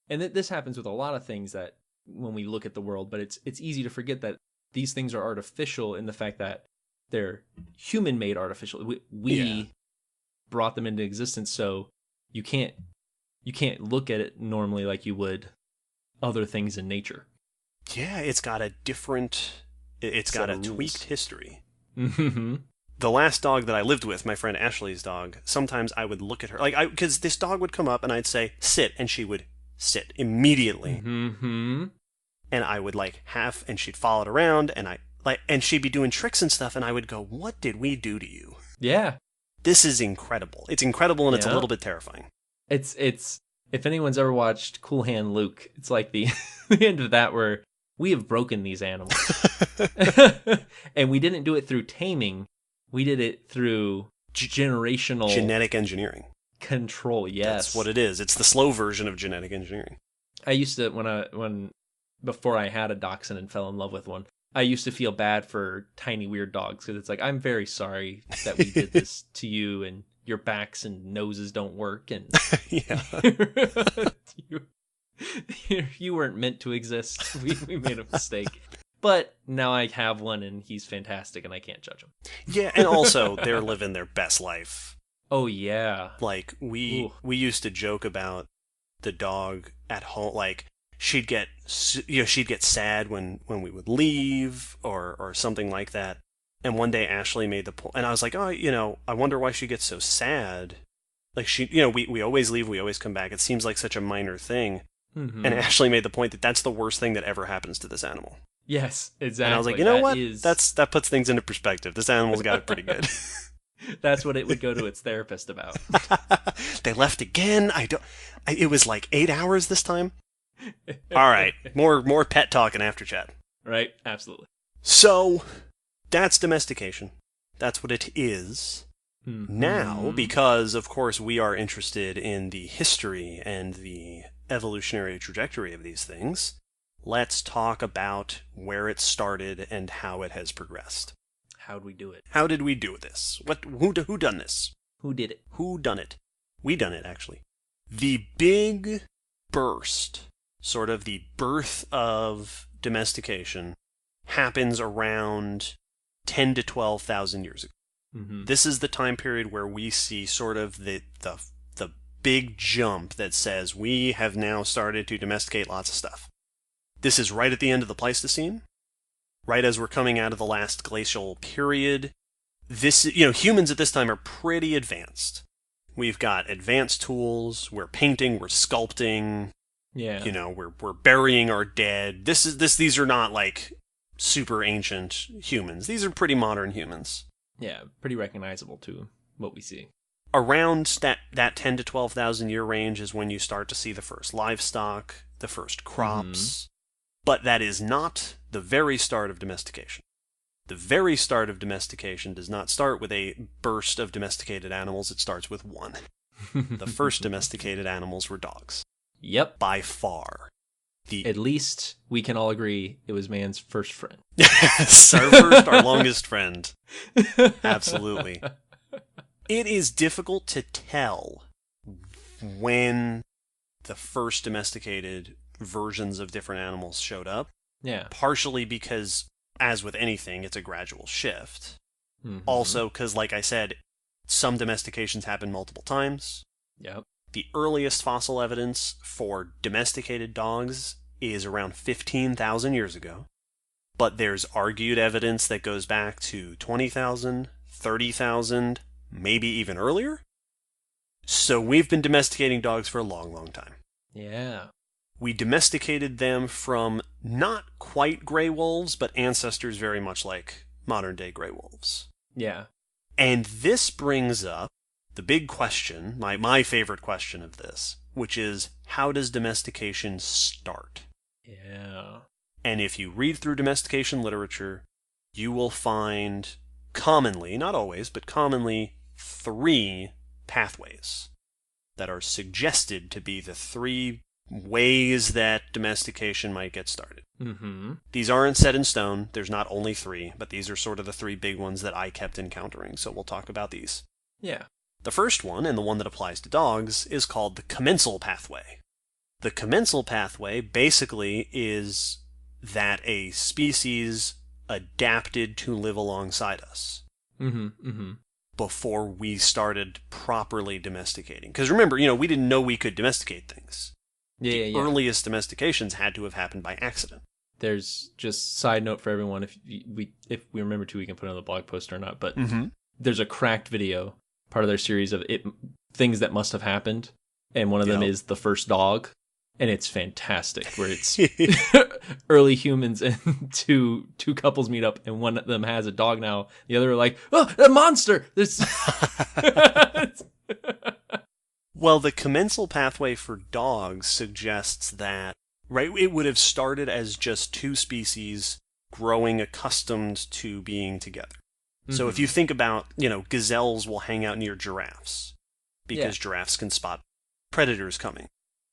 And this happens with a lot of things that when we look at the world, but it's easy to forget that these things are artificial in the fact that they're human-made artificial. We brought them into existence, so you can't look at it normally like you would other things in nature. Yeah, it's got a tweaked history. Mm-hmm. The last dog that I lived with, my friend Ashley's dog, sometimes I would look at her, because this dog would come up and I'd say, sit, and she would sit immediately. Mm-hmm. And I would and she'd follow it around, and she'd be doing tricks and stuff, and I would go, what did we do to you? Yeah. This is incredible. It's incredible, and it's a little bit terrifying. It's if anyone's ever watched Cool Hand Luke, it's like the end of that where we have broken these animals. And we didn't do it through taming. We did it through generational... genetic engineering. Control, yes. That's what it is. It's the slow version of genetic engineering. I used to, before I had a dachshund and fell in love with one, I used to feel bad for tiny weird dogs because it's like, I'm very sorry that we did this to you and your backs and noses don't work and yeah. you weren't meant to exist. We made a mistake. But now I have one and he's fantastic and I can't judge him. Yeah, and also they're living their best life. Oh yeah. Like we used to joke about the dog at home, like she'd get sad when we would leave or something like that. And one day Ashley made the point, and I was like, oh, I wonder why she gets so sad. Like we always leave, we always come back. It seems like such a minor thing. Mm-hmm. And Ashley made the point that that's the worst thing that ever happens to this animal. Yes, exactly. And I was like, you know what? That puts things into perspective. This animal's got it pretty good. That's what it would go to its therapist about. They left again. It was like 8 hours this time. All right, more pet talk and after chat. Right, absolutely. So, that's domestication. That's what it is. Mm-hmm. Now, because of course we are interested in the history and the evolutionary trajectory of these things, let's talk about where it started and how it has progressed. How'd we do it? How did we do this? Who done this? Who did it? Who done it? We done it, actually. The big burst, sort of the birth of domestication, happens around 10 to 12,000 years ago. Mm-hmm. This is the time period where we see sort of the big jump that says we have now started to domesticate lots of stuff. This is right at the end of the Pleistocene, right as we're coming out of the last glacial period. Humans at this time are pretty advanced. We've got advanced tools, we're painting, we're sculpting. Yeah. We're burying our dead. These are not like super ancient humans. These are pretty modern humans. Yeah, pretty recognizable to what we see. Around that 10 to 12,000 year range is when you start to see the first livestock, the first crops. Mm-hmm. But that is not the very start of domestication. The very start of domestication does not start with a burst of domesticated animals. It starts with one. The first domesticated animals were dogs. Yep. By far. At least we can all agree it was man's first friend. Yes, our longest friend. Absolutely. It is difficult to tell when the first domesticated versions of different animals showed up. Yeah. Partially because, as with anything, it's a gradual shift. Mm-hmm. Also because, like I said, some domestications happen multiple times. Yep. The earliest fossil evidence for domesticated dogs is around 15,000 years ago. But there's argued evidence that goes back to 20,000, 30,000, maybe even earlier. So we've been domesticating dogs for a long, long time. Yeah. We domesticated them from not quite gray wolves, but ancestors very much like modern-day gray wolves. Yeah. And this brings up the big question, my favorite question of this, which is, how does domestication start? Yeah. And if you read through domestication literature, you will find commonly, not always, but commonly, 3 pathways that are suggested to be the 3 ways that domestication might get started. Mm-hmm. These aren't set in stone. There's not only 3, but these are sort of the 3 big ones that I kept encountering, so we'll talk about these. Yeah. The first one, and the one that applies to dogs, is called the commensal pathway. The commensal pathway basically is that a species adapted to live alongside us before we started properly domesticating. Because remember, we didn't know we could domesticate things. The earliest domestications had to have happened by accident. There's just side note for everyone, if we remember to, we can put it on the blog post or not, but there's a Cracked video, part of their series of things that must have happened, and one of them is the first dog. And it's fantastic, where it's early humans and two couples meet up, and one of them has a dog now. The other are like, oh, a monster! Well, the commensal pathway for dogs suggests that, right, it would have started as just 2 species growing accustomed to being together. So if you think about, gazelles will hang out near giraffes, because giraffes can spot predators coming.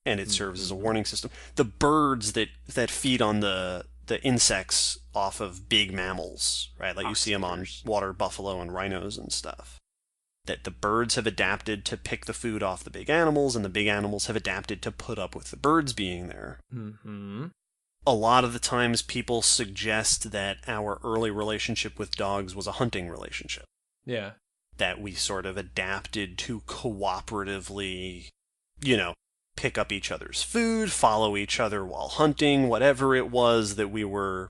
And it serves as a warning system. The birds that feed on the insects off of big mammals, right? Like you see them on water buffalo and rhinos and stuff. That the birds have adapted to pick the food off the big animals, and the big animals have adapted to put up with the birds being there. A lot of the times people suggest that our early relationship with dogs was a hunting relationship. Yeah. That we sort of adapted to cooperatively, pick up each other's food, follow each other while hunting, whatever it was that we were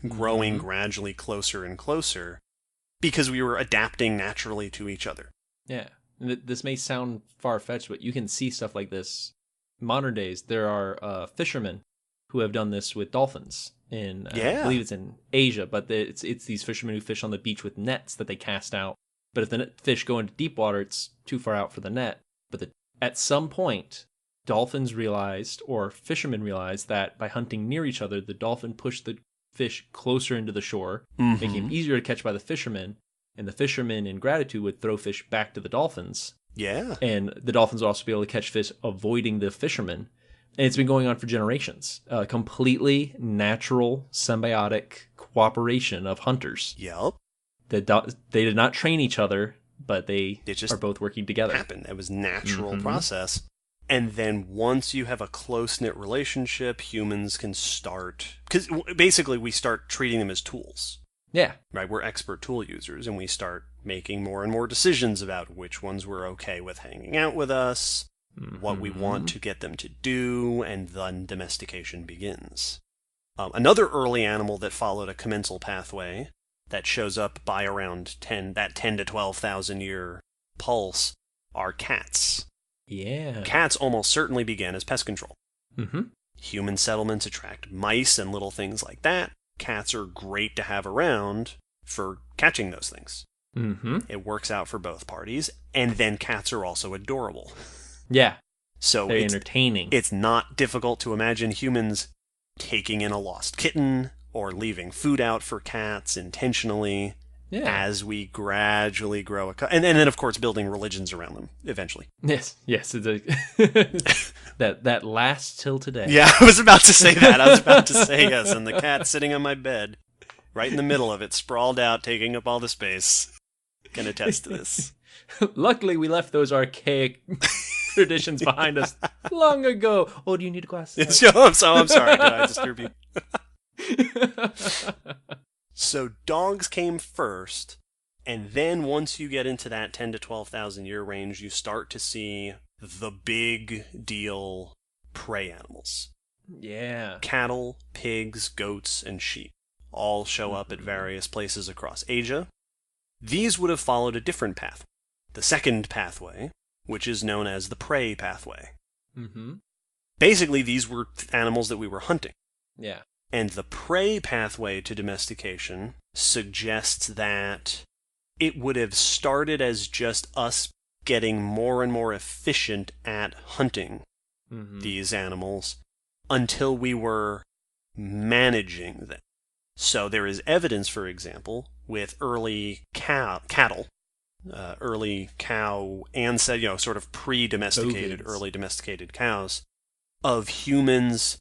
growing gradually closer and closer, because we were adapting naturally to each other. Yeah. This may sound far-fetched, but you can see stuff like this. Modern days, there are fishermen who have done this with dolphins. I believe it's in Asia, but it's these fishermen who fish on the beach with nets that they cast out. But if the fish go into deep water, it's too far out for the net. But at some point, dolphins realized, or fishermen realized, that by hunting near each other, the dolphin pushed the fish closer into the shore, making them easier to catch by the fishermen, and the fishermen, in gratitude, would throw fish back to the dolphins. Yeah. And the dolphins would also be able to catch fish avoiding the fishermen. And it's been going on for generations. Completely natural, symbiotic cooperation of hunters. Yep. They did not train each other, but they just are both working together. Happened. It was a natural process. And then once you have a close-knit relationship, humans can start... Because basically we start treating them as tools. Yeah. Right? We're expert tool users, and we start making more and more decisions about which ones we're okay with hanging out with us, what we want to get them to do, and then domestication begins. Another early animal that followed a commensal pathway that shows up by around 10 to 12,000 year pulse are cats. Yeah. Cats almost certainly began as pest control. Human settlements attract mice and little things like that. Cats are great to have around for catching those things. It works out for both parties. And then cats are also adorable. Yeah. So they're entertaining. It's not difficult to imagine humans taking in a lost kitten or leaving food out for cats intentionally. Yeah. As we gradually grow and then of course building religions around them eventually. Yes, that lasts till today. Yeah, I was about to say that. I was about to say yes, and the cat sitting on my bed, right in the middle of it, sprawled out, taking up all the space, can attest to this. Luckily, we left those archaic traditions behind us long ago. Oh, do you need a glass? I'm sorry. Did I disturb you? So dogs came first, and then once you get into that 10 to 12,000 year range, you start to see the big deal prey animals. Yeah. Cattle, pigs, goats, and sheep all show up at various places across Asia. These would have followed a different path. The second pathway, which is known as the prey pathway. Basically, these were animals that we were hunting. Yeah. And the prey pathway to domestication suggests that it would have started as just us getting more and more efficient at hunting these animals until we were managing them. So there is evidence, for example, with early cattle, early cow ancestors, sort of pre-domesticated, Bovids. early domesticated cows, of humans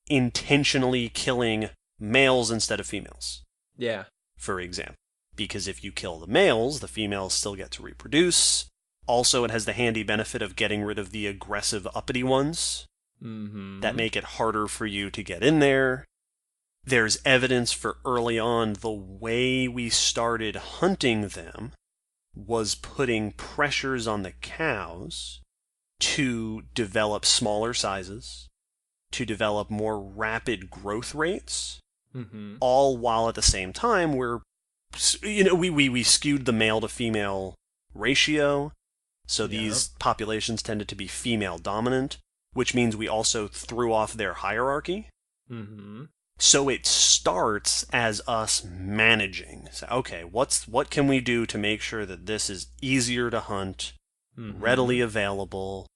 intentionally killing males instead of females, Yeah. for example. Because if you kill the males, the females still get to reproduce. Also, it has the handy benefit of getting rid of the aggressive, uppity ones that make it harder for you to get in there. There's evidence for early on the way we started hunting them was putting pressures on the cows to develop smaller sizes, to develop more rapid growth rates, all while at the same time we skewed the male to female ratio. So these populations tended to be female dominant, which means we also threw off their hierarchy. So it starts as us managing. So, okay, what can we do to make sure that this is easier to hunt, readily available,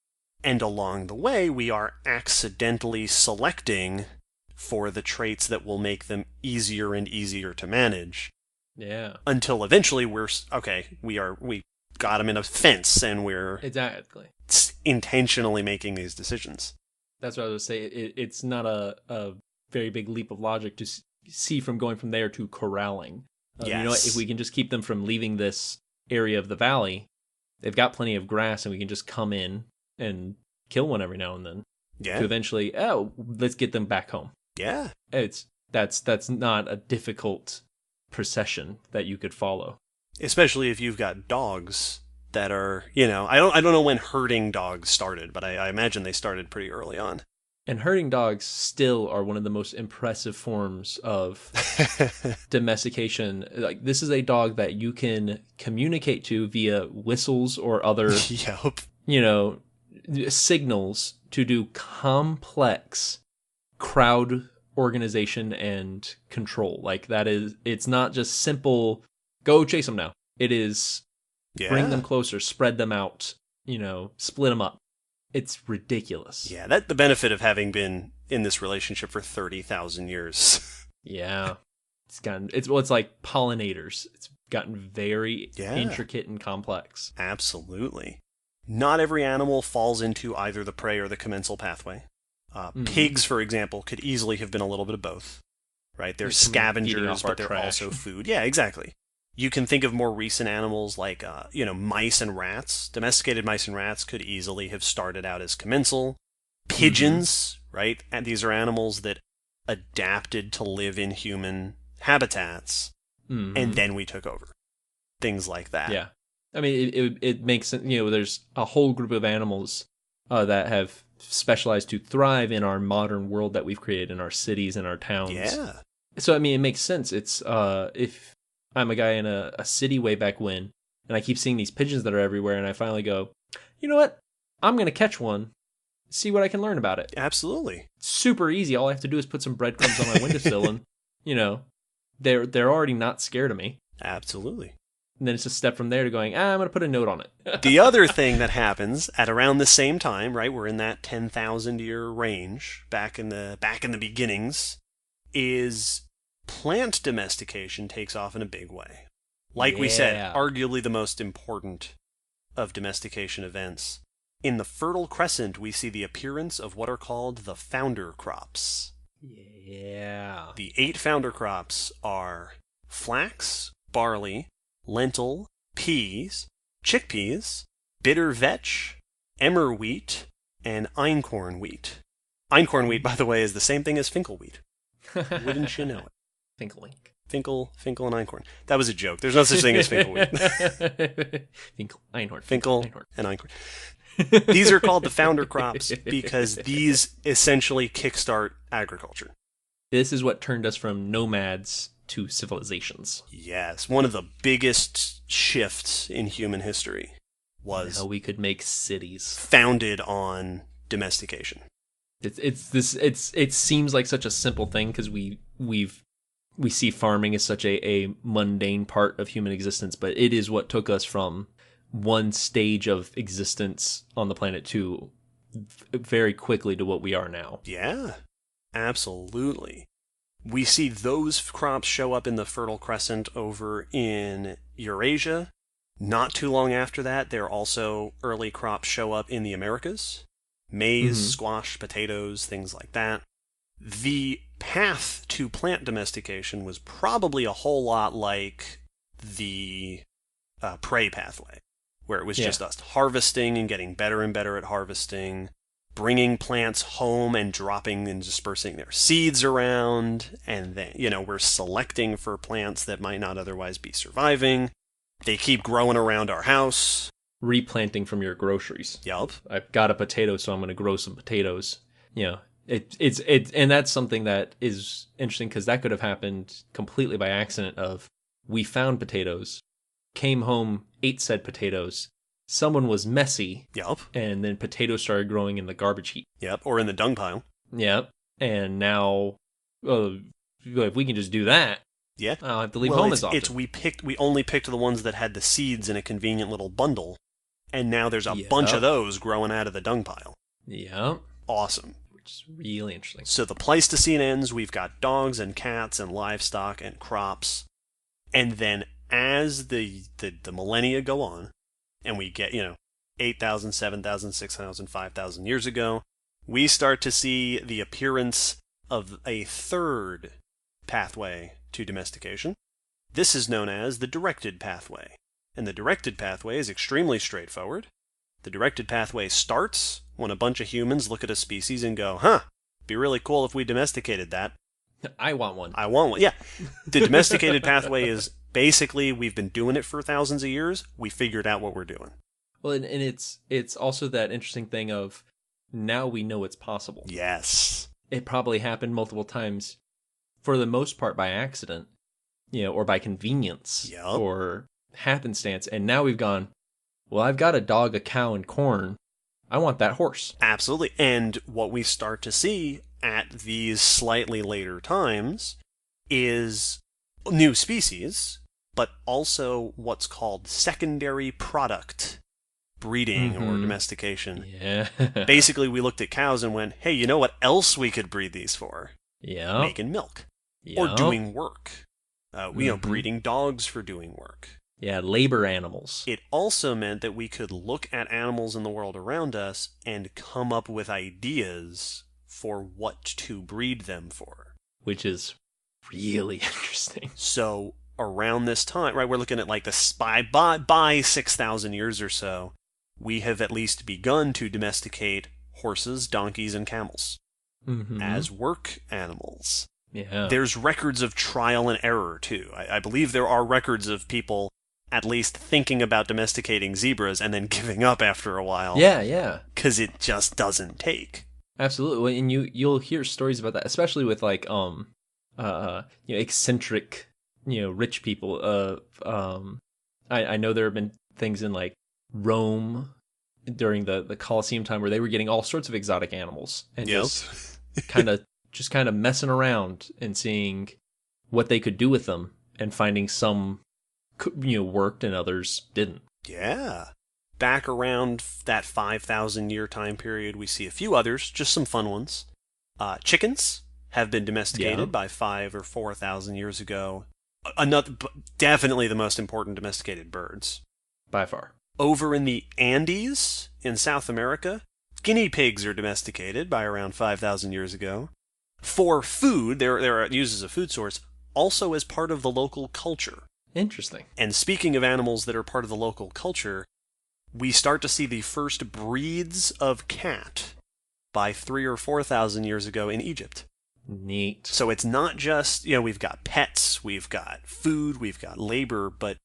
and along the way we are accidentally selecting for the traits that will make them easier and easier to manage. Yeah. Until eventually we got them in a fence and we're Exactly intentionally making these decisions. That's what I was saying. It's not a very big leap of logic to see from going from there to corralling. Yes. You know what? If we can just keep them from leaving this area of the valley, they've got plenty of grass, and we can just come in and kill one every now and then. Yeah. To eventually, let's get them back home. Yeah. That's not a difficult procession that you could follow. Especially if you've got dogs that are, I don't know when herding dogs started, but I imagine they started pretty early on. And herding dogs still are one of the most impressive forms of domestication. Like, this is a dog that you can communicate to via whistles or other, signals to do complex crowd organization and control. Like, it's not just simple, go chase them now. It is bring them closer, spread them out, split them up. It's ridiculous. Yeah, that's the benefit of having been in this relationship for 30,000 years. Yeah. It's like pollinators. It's gotten very intricate and complex. Absolutely. Not every animal falls into either the prey or the commensal pathway. Pigs, for example, could easily have been a little bit of both. Right? They're scavengers, but they're also food. Yeah, exactly. You can think of more recent animals like, mice and rats. Domesticated mice and rats could easily have started out as commensal. Pigeons, right? And these are animals that adapted to live in human habitats, and then we took over. Things like that. Yeah. I mean, it makes sense. There's a whole group of animals that have specialized to thrive in our modern world that we've created in our cities and our towns. Yeah. So, I mean, it makes sense. It's, if I'm a guy in a city way back when, and I keep seeing these pigeons that are everywhere, and I finally go, you know what? I'm going to catch one, see what I can learn about it. Absolutely. It's super easy. All I have to do is put some breadcrumbs on my windowsill, and, they're already not scared of me. Absolutely. And then it's a step from there to going, I'm going to put a note on it. The other thing that happens at around the same time, right, we're in that 10,000 year range, back in the beginnings, is plant domestication takes off in a big way. Like we said, arguably the most important of domestication events. In the Fertile Crescent, we see the appearance of what are called the founder crops. Yeah. The 8 founder crops are flax, barley, lentil, peas, chickpeas, bitter vetch, emmer wheat, and einkorn wheat. Einkorn wheat, by the way, is the same thing as finkel wheat. Wouldn't you know it? Finkelink. Finkel, and einkorn. That was a joke. There's no such thing as finkel wheat. Finkel, einhorn. Finkel and einkorn. These are called the founder crops because these essentially kickstart agriculture. This is what turned us from nomads to civilizations. Yes, one of the biggest shifts in human history was how we could make cities founded on domestication. It seems like such a simple thing because we see farming as such a mundane part of human existence, but it is what took us from one stage of existence on the planet to very quickly to what we are now. Yeah. Absolutely. We see those crops show up in the Fertile Crescent over in Eurasia. Not too long after that, there also early crops show up in the Americas. Maize, Mm-hmm. squash, potatoes, things like that. The path to plant domestication was probably a whole lot like the prey pathway, where it was Yeah. just us harvesting and getting better and better at harvesting, bringing plants home and dropping and dispersing their seeds around, and then, we're selecting for plants that might not otherwise be surviving. They keep growing around our house. Replanting from your groceries. Yup. I've got a potato, so I'm going to grow some potatoes. You know, it's and that's something that is interesting because that could have happened completely by accident. Of we found potatoes, came home, ate said potatoes. Someone was messy, Yup. and then potatoes started growing in the garbage heap. Yep. Or in the dung pile. Yep. And now, if we can just do that, Yeah. I don't have to leave Well, home as often. we only picked the ones that had the seeds in a convenient little bundle, and now there's a bunch of Yep. those growing out of the dung pile. Yep. Awesome. Which is really interesting. So the Pleistocene ends, we've got dogs and cats and livestock and crops. And then as the millennia go on, and we get, 8,000, 7,000, 6,000, 5,000 years ago, we start to see the appearance of a third pathway to domestication. This is known as the directed pathway. And the directed pathway is extremely straightforward. The directed pathway starts when a bunch of humans look at a species and go, be really cool if we domesticated that. I want one. I want one. Yeah. The domesticated pathway is basically we've been doing it for thousands of years. We figured out what we're doing. Well, and it's also that interesting thing of now we know it's possible. Yes. It probably happened multiple times, for the most part by accident, or by convenience, Yep. or happenstance. And now we've gone, well, I've got a dog, a cow, and corn. I want that horse. Absolutely. And what we start to see at these slightly later times is new species, but also what's called secondary product breeding or domestication. Yeah. Basically, we looked at cows and went, hey, you know what else we could breed these for? Yeah. Making milk. Or doing work. Breeding dogs for doing work. Yeah, labor animals. It also meant that we could look at animals in the world around us and come up with ideas for what to breed them for. Which is really interesting. So around this time, right, we're looking at like by 6,000 years or so, we have at least begun to domesticate horses, donkeys, and camels as work animals. Yeah. There's records of trial and error, too. I believe there are records of people at least thinking about domesticating zebras and then giving up after a while. Yeah. Because it just doesn't take. Absolutely. And you'll hear stories about that, especially with like eccentric, rich people. I know there have been things in like Rome during the Colosseum time where they were getting all sorts of exotic animals and just kind of messing around and seeing what they could do with them and finding some worked and others didn't. Yeah. Back around that 5,000 year time period, we see a few others, just some fun ones. Chickens have been domesticated by 5,000 or 4,000 years ago. Definitely the most important domesticated birds. By far. Over in the Andes in South America, guinea pigs are domesticated by around 5,000 years ago. For food, they're used as a food source, also as part of the local culture. Interesting. And speaking of animals that are part of the local culture, we start to see the first breeds of cat by 3,000 or 4,000 years ago in Egypt. Neat. So it's not just, we've got pets, we've got food, we've got labor, but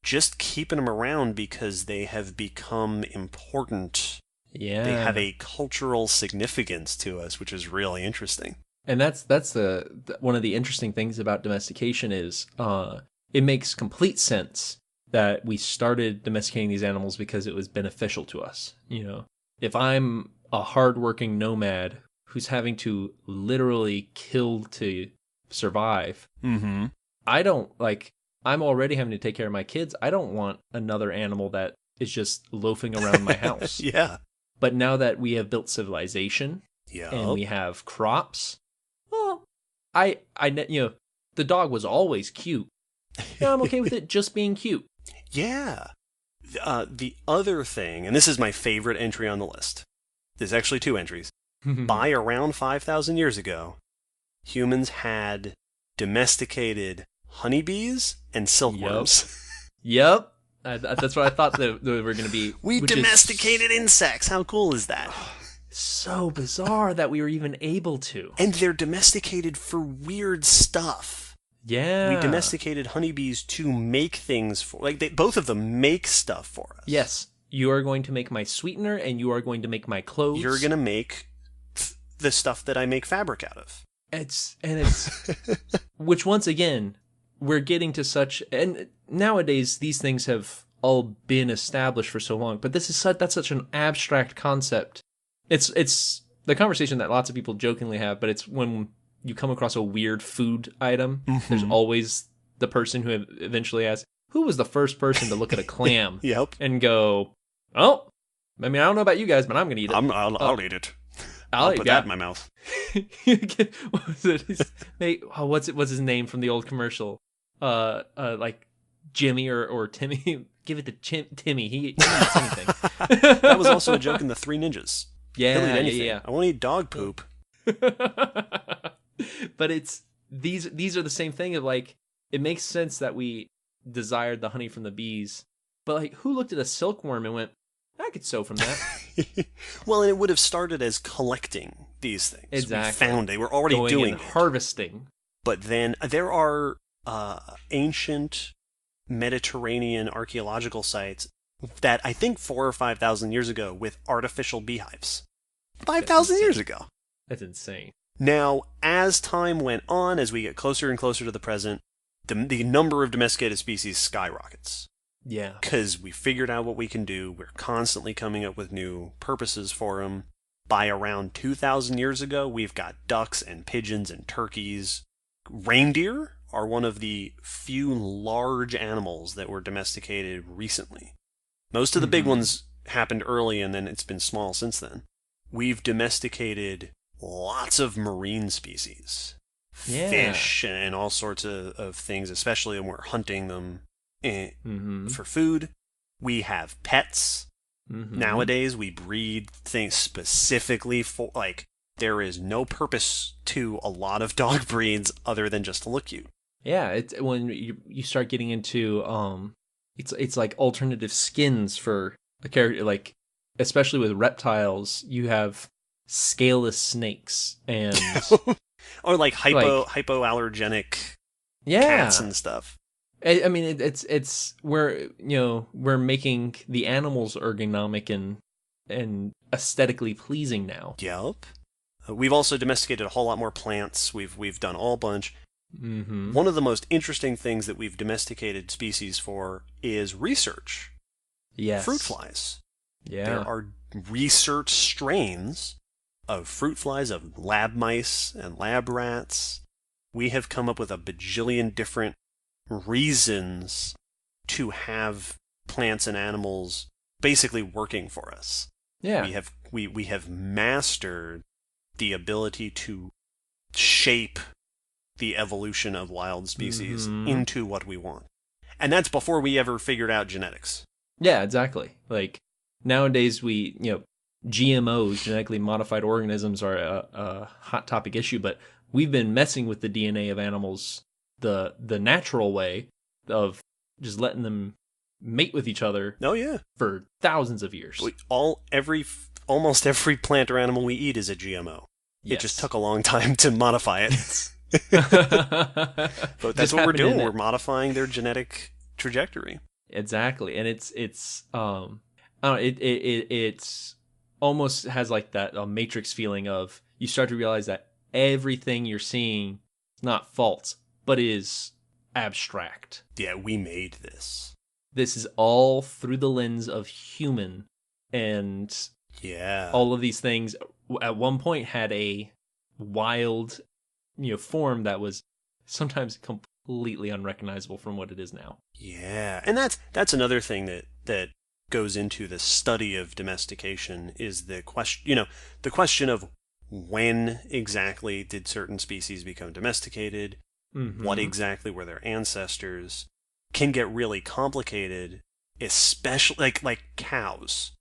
just keeping them around because they have become important. Yeah. They have a cultural significance to us, which is really interesting. And that's the one of the interesting things about domestication is it makes complete sense that we started domesticating these animals because it was beneficial to us. If I'm a hardworking nomad who's having to literally kill to survive, I don't I'm already having to take care of my kids. I don't want another animal that is just loafing around my house. Yeah. But now that we have built civilization Yep. and we have crops, the dog was always cute. Yeah, I'm okay with it just being cute. Yeah. The other thing, and this is my favorite entry on the list. There's actually two entries. By around 5,000 years ago, humans had domesticated honeybees and silkworms. Yep. That's what I thought they were going to be. We domesticated insects. How cool is that? So bizarre that we were even able to. And they're domesticated for weird stuff. Yeah. We domesticated honeybees to make things for... Like, both of them make stuff for us. Yes. You are going to make my sweetener, and you are going to make my clothes. You're going to make the stuff that I make fabric out of. It's which once again, we're getting to such, and nowadays these things have all been established for so long, but that's such an abstract concept. It's the conversation that lots of people jokingly have, but it's when you come across a weird food item, there's always the person who eventually asks, who was the first person to look at a clam Yep. and go, oh, I mean, I don't know about you guys, but I'm going to eat it. I'll eat it. I'll put that in my mouth. What was it? What's his name from the old commercial? Like Jimmy or Timmy. Give it to Timmy. He eats anything. That was also a joke in the Three Ninjas. Yeah, He'll eat anything. yeah. I won't eat dog poop. But it's these are the same thing of like, it makes sense that we desired the honey from the bees, but like, who looked at a silkworm and went, I could sew from that? Well, and it would have started as collecting these things. Exactly. We found they were already Going doing and it. harvesting. But then there are ancient Mediterranean archaeological sites that I think 4,000 or 5,000 years ago with artificial beehives. 5,000 years ago. That's insane. Now, as time went on, as we get closer and closer to the present, the number of domesticated species skyrockets. Yeah. Because we figured out what we can do. We're constantly coming up with new purposes for them. By around 2,000 years ago, we've got ducks and pigeons and turkeys. Reindeer are one of the few large animals that were domesticated recently. Most of the big ones happened early, and then it's been small since then. We've domesticated lots of marine species. Yeah. Fish and all sorts of things, especially when we're hunting them for food. We have pets. Nowadays, we breed things specifically for, like, there is no purpose to a lot of dog breeds other than just to look cute. Yeah, it's when you start getting into it's like alternative skins for a character, like especially with reptiles, you have scaleless snakes and or like hypoallergenic cats and stuff. I mean, it's we're making the animals ergonomic and aesthetically pleasing now. Yep. We've also domesticated a whole lot more plants. We've done all bunch. One of the most interesting things that we've domesticated species for is research. Yes. Fruit flies. Yeah. There are research strains of fruit flies, of lab mice and lab rats. We have come up with a bajillion different reasons to have plants and animals basically working for us. Yeah. We have mastered the ability to shape the evolution of wild species into what we want. And that's before we ever figured out genetics. Yeah, exactly. Like nowadays GMOs, genetically modified organisms, are a hot topic issue, but we've been messing with the DNA of animals the natural way of just letting them mate with each other. Oh yeah, for thousands of years. Almost every plant or animal we eat is a GMO. Yes. It just took a long time to modify it. But that's what we're doing. We're modifying their genetic trajectory. Exactly, and it's almost has like that Matrix feeling of, you start to realize that everything you're seeing is not false, but is abstract. Yeah, we made this. This is all through the lens of human, and all of these things at one point had a wild, form that was sometimes completely unrecognizable from what it is now. Yeah, and that's another thing that goes into the study of domestication is the question of when exactly did certain species become domesticated, what exactly were their ancestors, can get really complicated, especially like cows.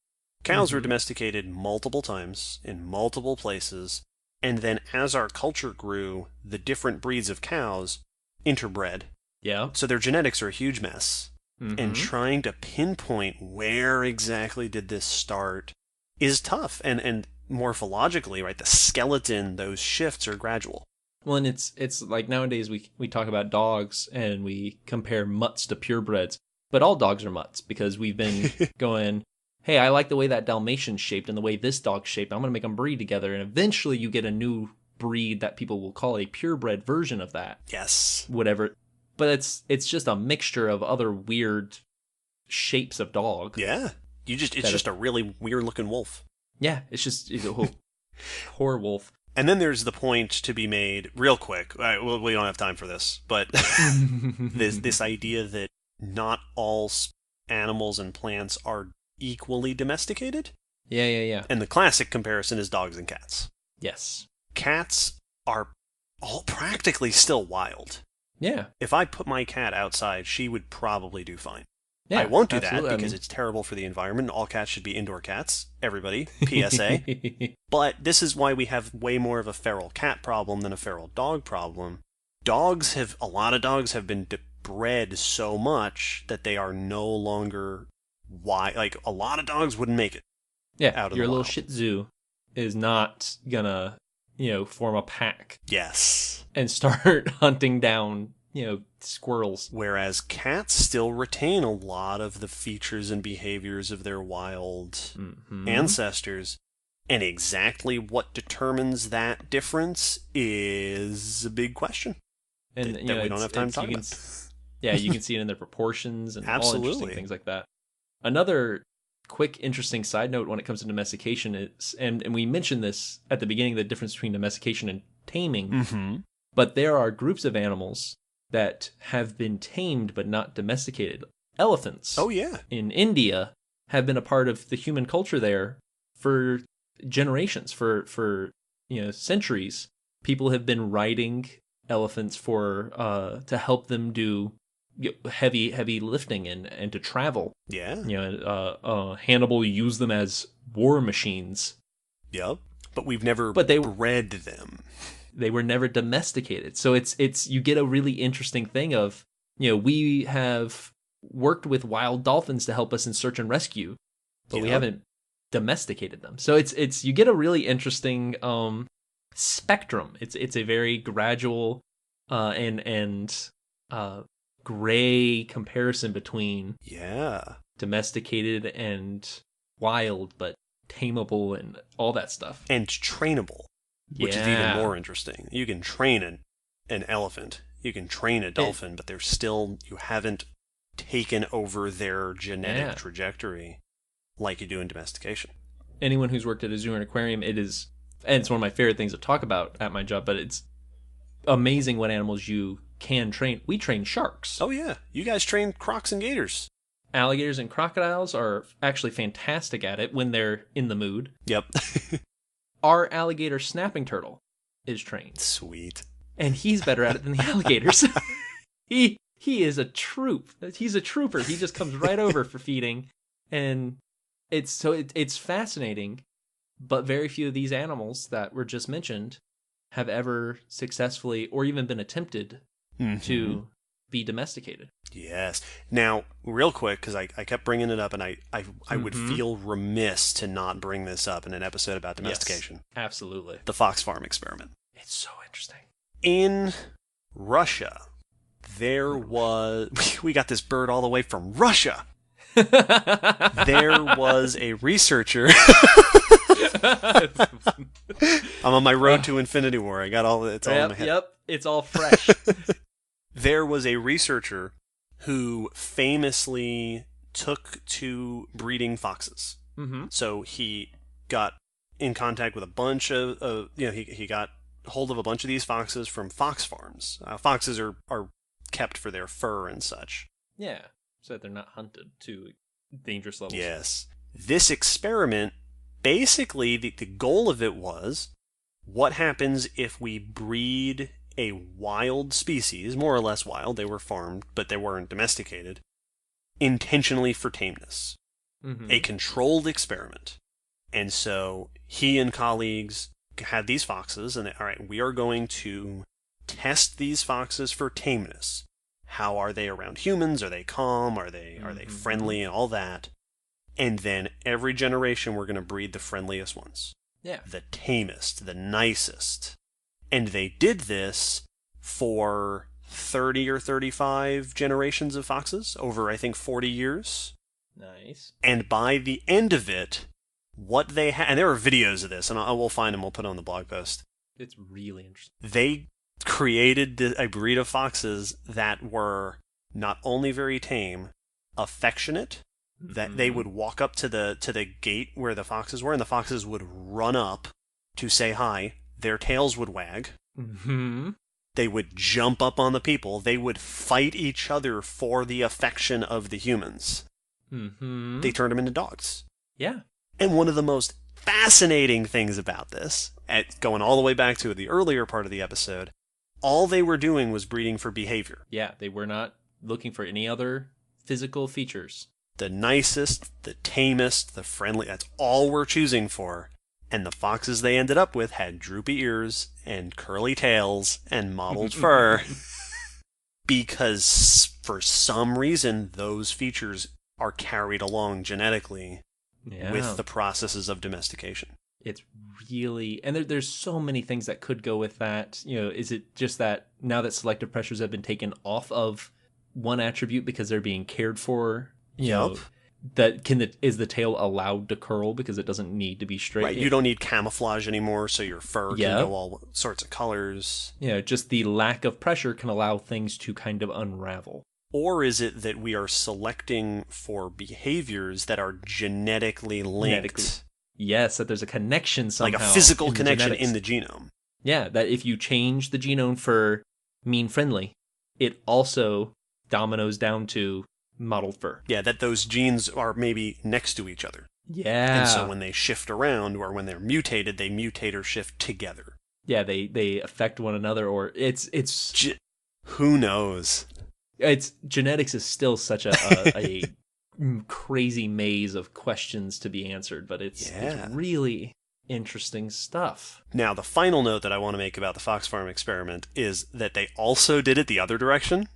Cows were domesticated multiple times in multiple places, and then as our culture grew, the different breeds of cows interbred. Yeah. So their genetics are a huge mess. And trying to pinpoint where exactly did this start is tough. And morphologically, right, the skeleton, those shifts are gradual. Well, and it's like nowadays we talk about dogs and we compare mutts to purebreds, but all dogs are mutts because we've been going, hey, I like the way that Dalmatian's shaped and the way this dog's shaped. I'm going to make them breed together. And eventually you get a new breed that people will call a purebred version of that. Yes. Whatever. But it's just a mixture of other weird shapes of dog. Yeah. It's just a really weird looking wolf. Yeah, it's a whole poor wolf. And then there's the point to be made real quick. We don't have time for this, but this idea that not all animals and plants are equally domesticated. Yeah. And the classic comparison is dogs and cats. Yes. Cats are all practically still wild. Yeah. If I put my cat outside, she would probably do fine. Yeah, I won't do absolutely. that because it's terrible for the environment. All cats should be indoor cats. Everybody, PSA. But this is why we have way more of a feral cat problem than a feral dog problem. A lot of dogs have been bred so much that they are no longer like a lot of dogs wouldn't make it. Yeah, out of your the little wild. Shih Tzu is not gonna, form a pack Yes. and start hunting down, squirrels. Whereas cats still retain a lot of the features and behaviors of their wild ancestors. And exactly what determines that difference is a big question. And that we don't have time to talk about. Yeah, you can see it in their proportions and all Absolutely. interesting things like that. Another quick, interesting side note when it comes to domestication is, and we mentioned this at the beginning, the difference between domestication and taming, but there are groups of animals that have been tamed but not domesticated. Elephants. Oh, yeah. In India have been a part of the human culture there for generations, for centuries. People have been riding elephants for to help them do heavy lifting and to travel. Yeah. Hannibal used them as war machines. Yep. But we've never bred them. They were never domesticated. So it's you get a really interesting thing of, we have worked with wild dolphins to help us in search and rescue, but we haven't domesticated them. So it's you get a really interesting spectrum. It's a very gradual and gray comparison between domesticated and wild, but tameable and all that stuff. And trainable, which is even more interesting. You can train an elephant, you can train a dolphin, but they're still, you haven't taken over their genetic trajectory like you do in domestication. Anyone who's worked at a zoo or an aquarium, and it's one of my favorite things to talk about at my job, but it's amazing what animals you can train. We train sharks. Oh yeah, you guys train crocs and gators. Alligators and crocodiles are actually fantastic at it when they're in the mood. Yep. Our alligator snapping turtle is trained. Sweet. And he's better at it than the alligators. He is a troop. He's a trooper. He just comes right over for feeding. And it's fascinating, but very few of these animals that were just mentioned have ever successfully or even been attempted to be domesticated. Yes. Now, real quick, because I kept bringing it up, and I would feel remiss to not bring this up in an episode about domestication. Yes, absolutely. The fox farm experiment. It's so interesting. In Russia, there was... We got this bird all the way from Russia. There was a researcher... I'm on my road to Infinity War. I got it's all in my head. Yep, it's all fresh. There was a researcher who famously took to breeding foxes. So he got in contact with a bunch of he got hold of a bunch of these foxes from fox farms. Foxes are kept for their fur and such. Yeah, so that they're not hunted to dangerous levels. Yes. This experiment, basically, the goal of it was what happens if we breed a wild species, more or less wild, they were farmed, but they weren't domesticated, intentionally for tameness. A controlled experiment. And so he and colleagues had these foxes, and all right, we are going to test these foxes for tameness. How are they around humans? Are they calm? Are they friendly and all that? And then every generation we're going to breed the friendliest ones. Yeah. The tamest, the nicest. And they did this for 30 or 35 generations of foxes over, I think, 40 years. Nice. And by the end of it, what they had, and there are videos of this, and we'll find them, we'll put on the blog post. It's really interesting. They created a breed of foxes that were not only very tame, affectionate, that they would walk up to the gate where the foxes were, and the foxes would run up to say hi. Their tails would wag. They would jump up on the people. They would fight each other for the affection of the humans. They turned them into dogs. Yeah. And one of the most fascinating things about this, going all the way back to the earlier part of the episode, all they were doing was breeding for behavior. Yeah, they were not looking for any other physical features. The nicest, the tamest, the friendly, that's all we're choosing for. And the foxes they ended up with had droopy ears and curly tails and mottled fur. Because for some reason, those features are carried along genetically with the processes of domestication. It's really, and there's so many things that could go with that. You know, is it just that now that selective pressures have been taken off of one attribute because they're being cared for? You know, that is the tail allowed to curl because it doesn't need to be straight? Right, you don't need camouflage anymore, so your fur can go all sorts of colors. Yeah, just the lack of pressure can allow things to kind of unravel. Or is it that we are selecting for behaviors that are genetically linked? Yes, that there's a connection somehow. Like a physical connection in the genome. Yeah, that if you change the genome for mean-friendly, it also dominoes down to mottled fur. Yeah, that those genes are maybe next to each other. Yeah. And so when they shift around, or when they're mutated, they mutate or shift together. Yeah, they affect one another, or it's who knows? It's genetics is still such a crazy maze of questions to be answered, but it's really interesting stuff. Now, the final note that I want to make about the Fox Farm experiment is that they also did it the other direction.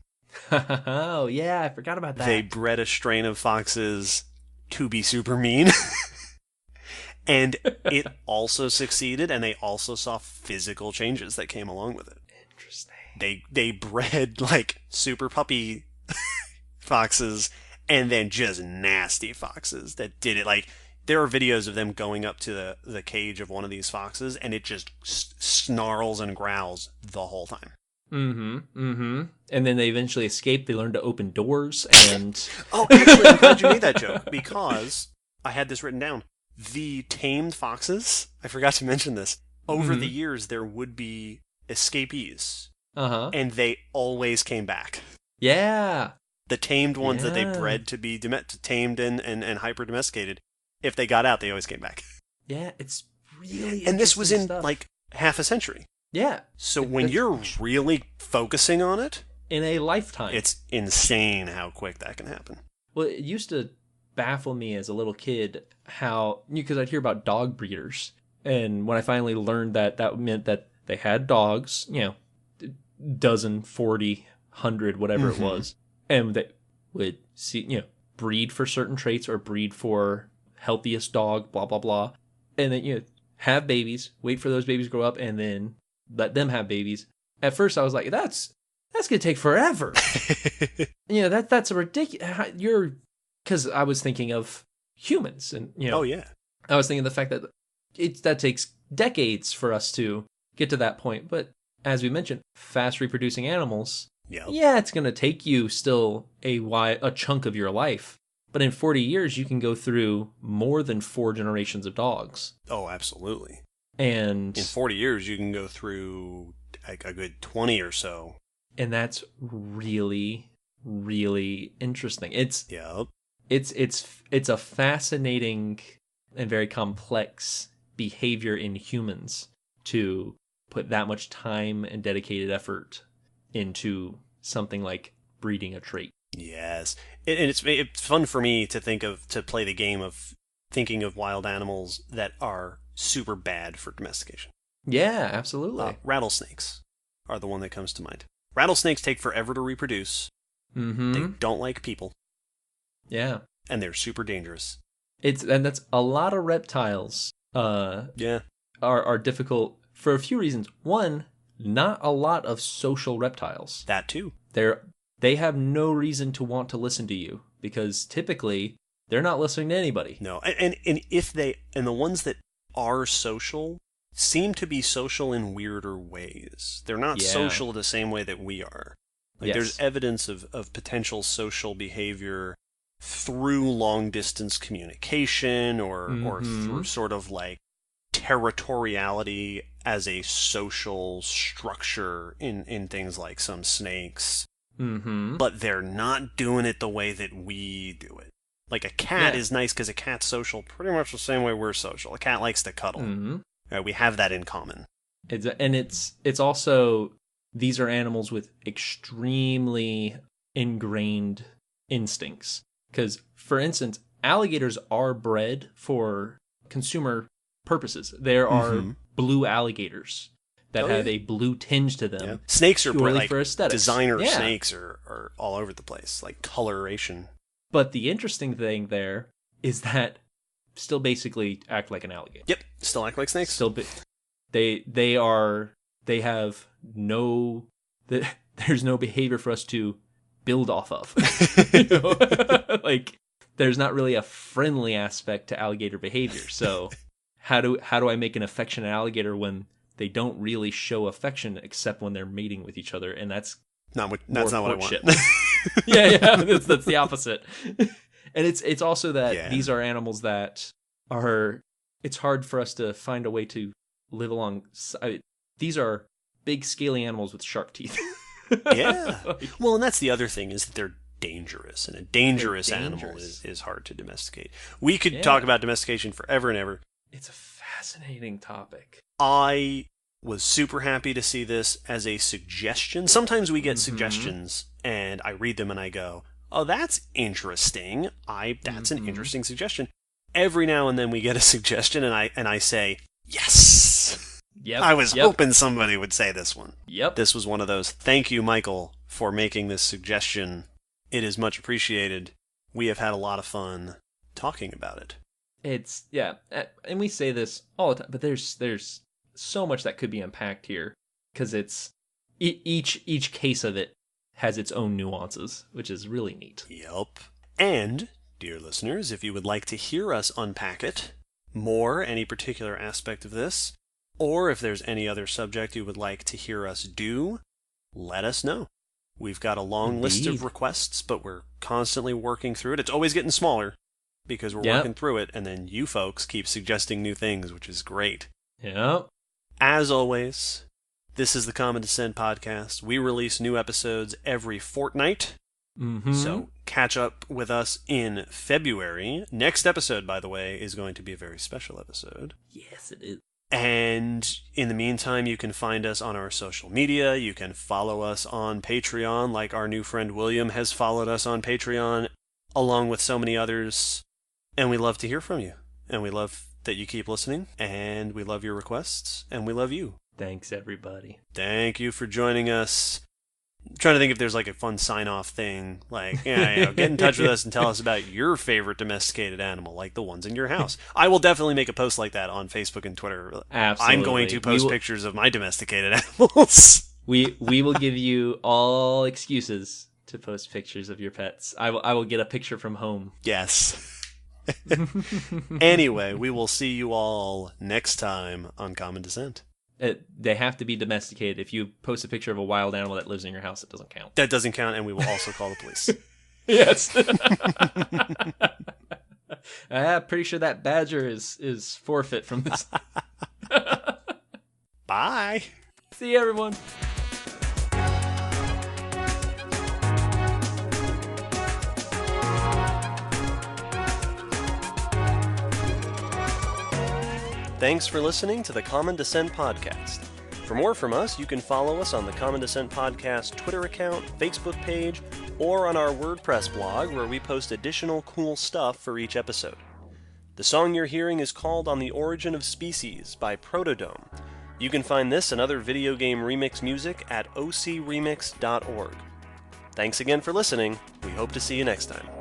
Oh, yeah, I forgot about that. They bred a strain of foxes to be super mean. And it also succeeded, and they also saw physical changes that came along with it. Interesting. They bred, like, super puppy foxes, and then just nasty foxes that did it. Like, there are videos of them going up to the cage of one of these foxes, and it just snarls and growls the whole time. And then they eventually escape. They learn to open doors, and... Oh, actually, I'm glad you made that joke, because I had this written down. The tamed foxes, I forgot to mention this, over the years there would be escapees. And they always came back. Yeah. The tamed ones that they bred to be tamed and hyper-domesticated, if they got out, they always came back. Yeah, it's really And this was in, stuff. like, half a century. Yeah. So when you're really focusing on it... In a lifetime. It's insane how quick that can happen. Well, it used to baffle me as a little kid how... Because I'd hear about dog breeders. And when I finally learned that meant that they had dogs, you know, dozen, 40, 100, whatever it was. And they would see, you know, breed for certain traits or breed for healthiest dog, blah, blah, blah. And then, you know, have babies, wait for those babies to grow up, and then let them have babies. At first, I was like, that's going to take forever. You know, that's a ridiculous... Because I was thinking of humans, and, you know... Oh, yeah. I was thinking of the fact that that takes decades for us to get to that point. But as we mentioned, fast reproducing animals, yeah, it's going to take you still a chunk of your life. But in 40 years, you can go through more than 4 generations of dogs. Oh, absolutely. And in 40 years, you can go through like a good 20 or so. And that's really, really interesting. It's a fascinating and very complex behavior in humans to put that much time and dedicated effort into something like breeding a trait. Yes. And it's fun for me to play the game of thinking of wild animals that are super bad for domestication. Yeah, absolutely. Rattlesnakes are the one that comes to mind. Rattlesnakes take forever to reproduce. Mm-hmm. They don't like people. Yeah. And they're super dangerous. And that's a lot of reptiles. Yeah. Are difficult for a few reasons. One, not a lot of social reptiles. That too. They have no reason to want to listen to you because typically they're not listening to anybody. No, and the ones that are social seem to be social in weirder ways. They're not social the same way that we are. Like there's evidence of potential social behavior through long distance communication or through sort of like territoriality as a social structure in things like some snakes. Mm-hmm. But they're not doing it the way that we do it. Like a cat is nice because a cat's social pretty much the same way we're social. A cat likes to cuddle. Mm-hmm. We have that in common. It's also, these are animals with extremely ingrained instincts. Because, for instance, alligators are bred for consumer purposes. There are blue alligators that have a blue tinge to them. Yeah. Snakes are purely like for aesthetics. Designer snakes are all over the place, like coloration. But the interesting thing there is that still basically act like an alligator. Yep, still act like snakes. They have no, there's no behavior for us to build off of. Like there's not really a friendly aspect to alligator behavior. So how do I make an affectionate alligator when they don't really show affection except when they're mating with each other? And that's not what I want. yeah, that's the opposite. And it's also that these are animals that are, it's hard for us to find a way to live along. These are big scaly animals with sharp teeth. Yeah. Well, and that's the other thing is that they're dangerous, and a dangerous animal is hard to domesticate. We could talk about domestication forever and ever. It's a fascinating topic. I was super happy to see this as a suggestion. Sometimes we get suggestions and I read them and I go, oh, that's interesting. That's an interesting suggestion. Every now and then we get a suggestion and I say, yes. Yep. I was hoping somebody would say this one. Yep. This was one of those. Thank you, Michael, for making this suggestion. It is much appreciated. We have had a lot of fun talking about it. It's, and we say this all the time, but there's so much that could be unpacked here, because it's, each case of it has its own nuances, which is really neat. Yep. And, dear listeners, if you would like to hear us unpack it more, any particular aspect of this, or if there's any other subject you would like to hear us do, let us know. We've got a long list of requests, but we're constantly working through it. It's always getting smaller because we're working through it, and then you folks keep suggesting new things, which is great. Yep. As always, this is the Common Descent Podcast. We release new episodes every fortnight, so catch up with us in February. Next episode, by the way, is going to be a very special episode. Yes, it is. And in the meantime, you can find us on our social media. You can follow us on Patreon, like our new friend William has followed us on Patreon, along with so many others. And we love to hear from you. And we love that you keep listening. And we love your requests. And we love you. Thanks, everybody. Thank you for joining us. I'm trying to think if there's like a fun sign-off thing, like, get in touch with us and tell us about your favorite domesticated animal, like the ones in your house. I will definitely make a post like that on Facebook and Twitter. Absolutely. I'm going to post pictures of my domesticated animals. We will give you all excuses to post pictures of your pets. I will get a picture from home. Yes. Anyway, we will see you all next time on Common Descent. They have to be domesticated. If you post a picture of a wild animal that lives in your house, it doesn't count. That doesn't count, and we will also call the police. Yes. I'm pretty sure that badger is forfeit from this. Bye. See you, everyone. Thanks for listening to the Common Descent Podcast. For more from us, you can follow us on the Common Descent Podcast Twitter account, Facebook page, or on our WordPress blog where we post additional cool stuff for each episode. The song you're hearing is called On the Origin of Species by Protodome. You can find this and other video game remix music at ocremix.org. Thanks again for listening. We hope to see you next time.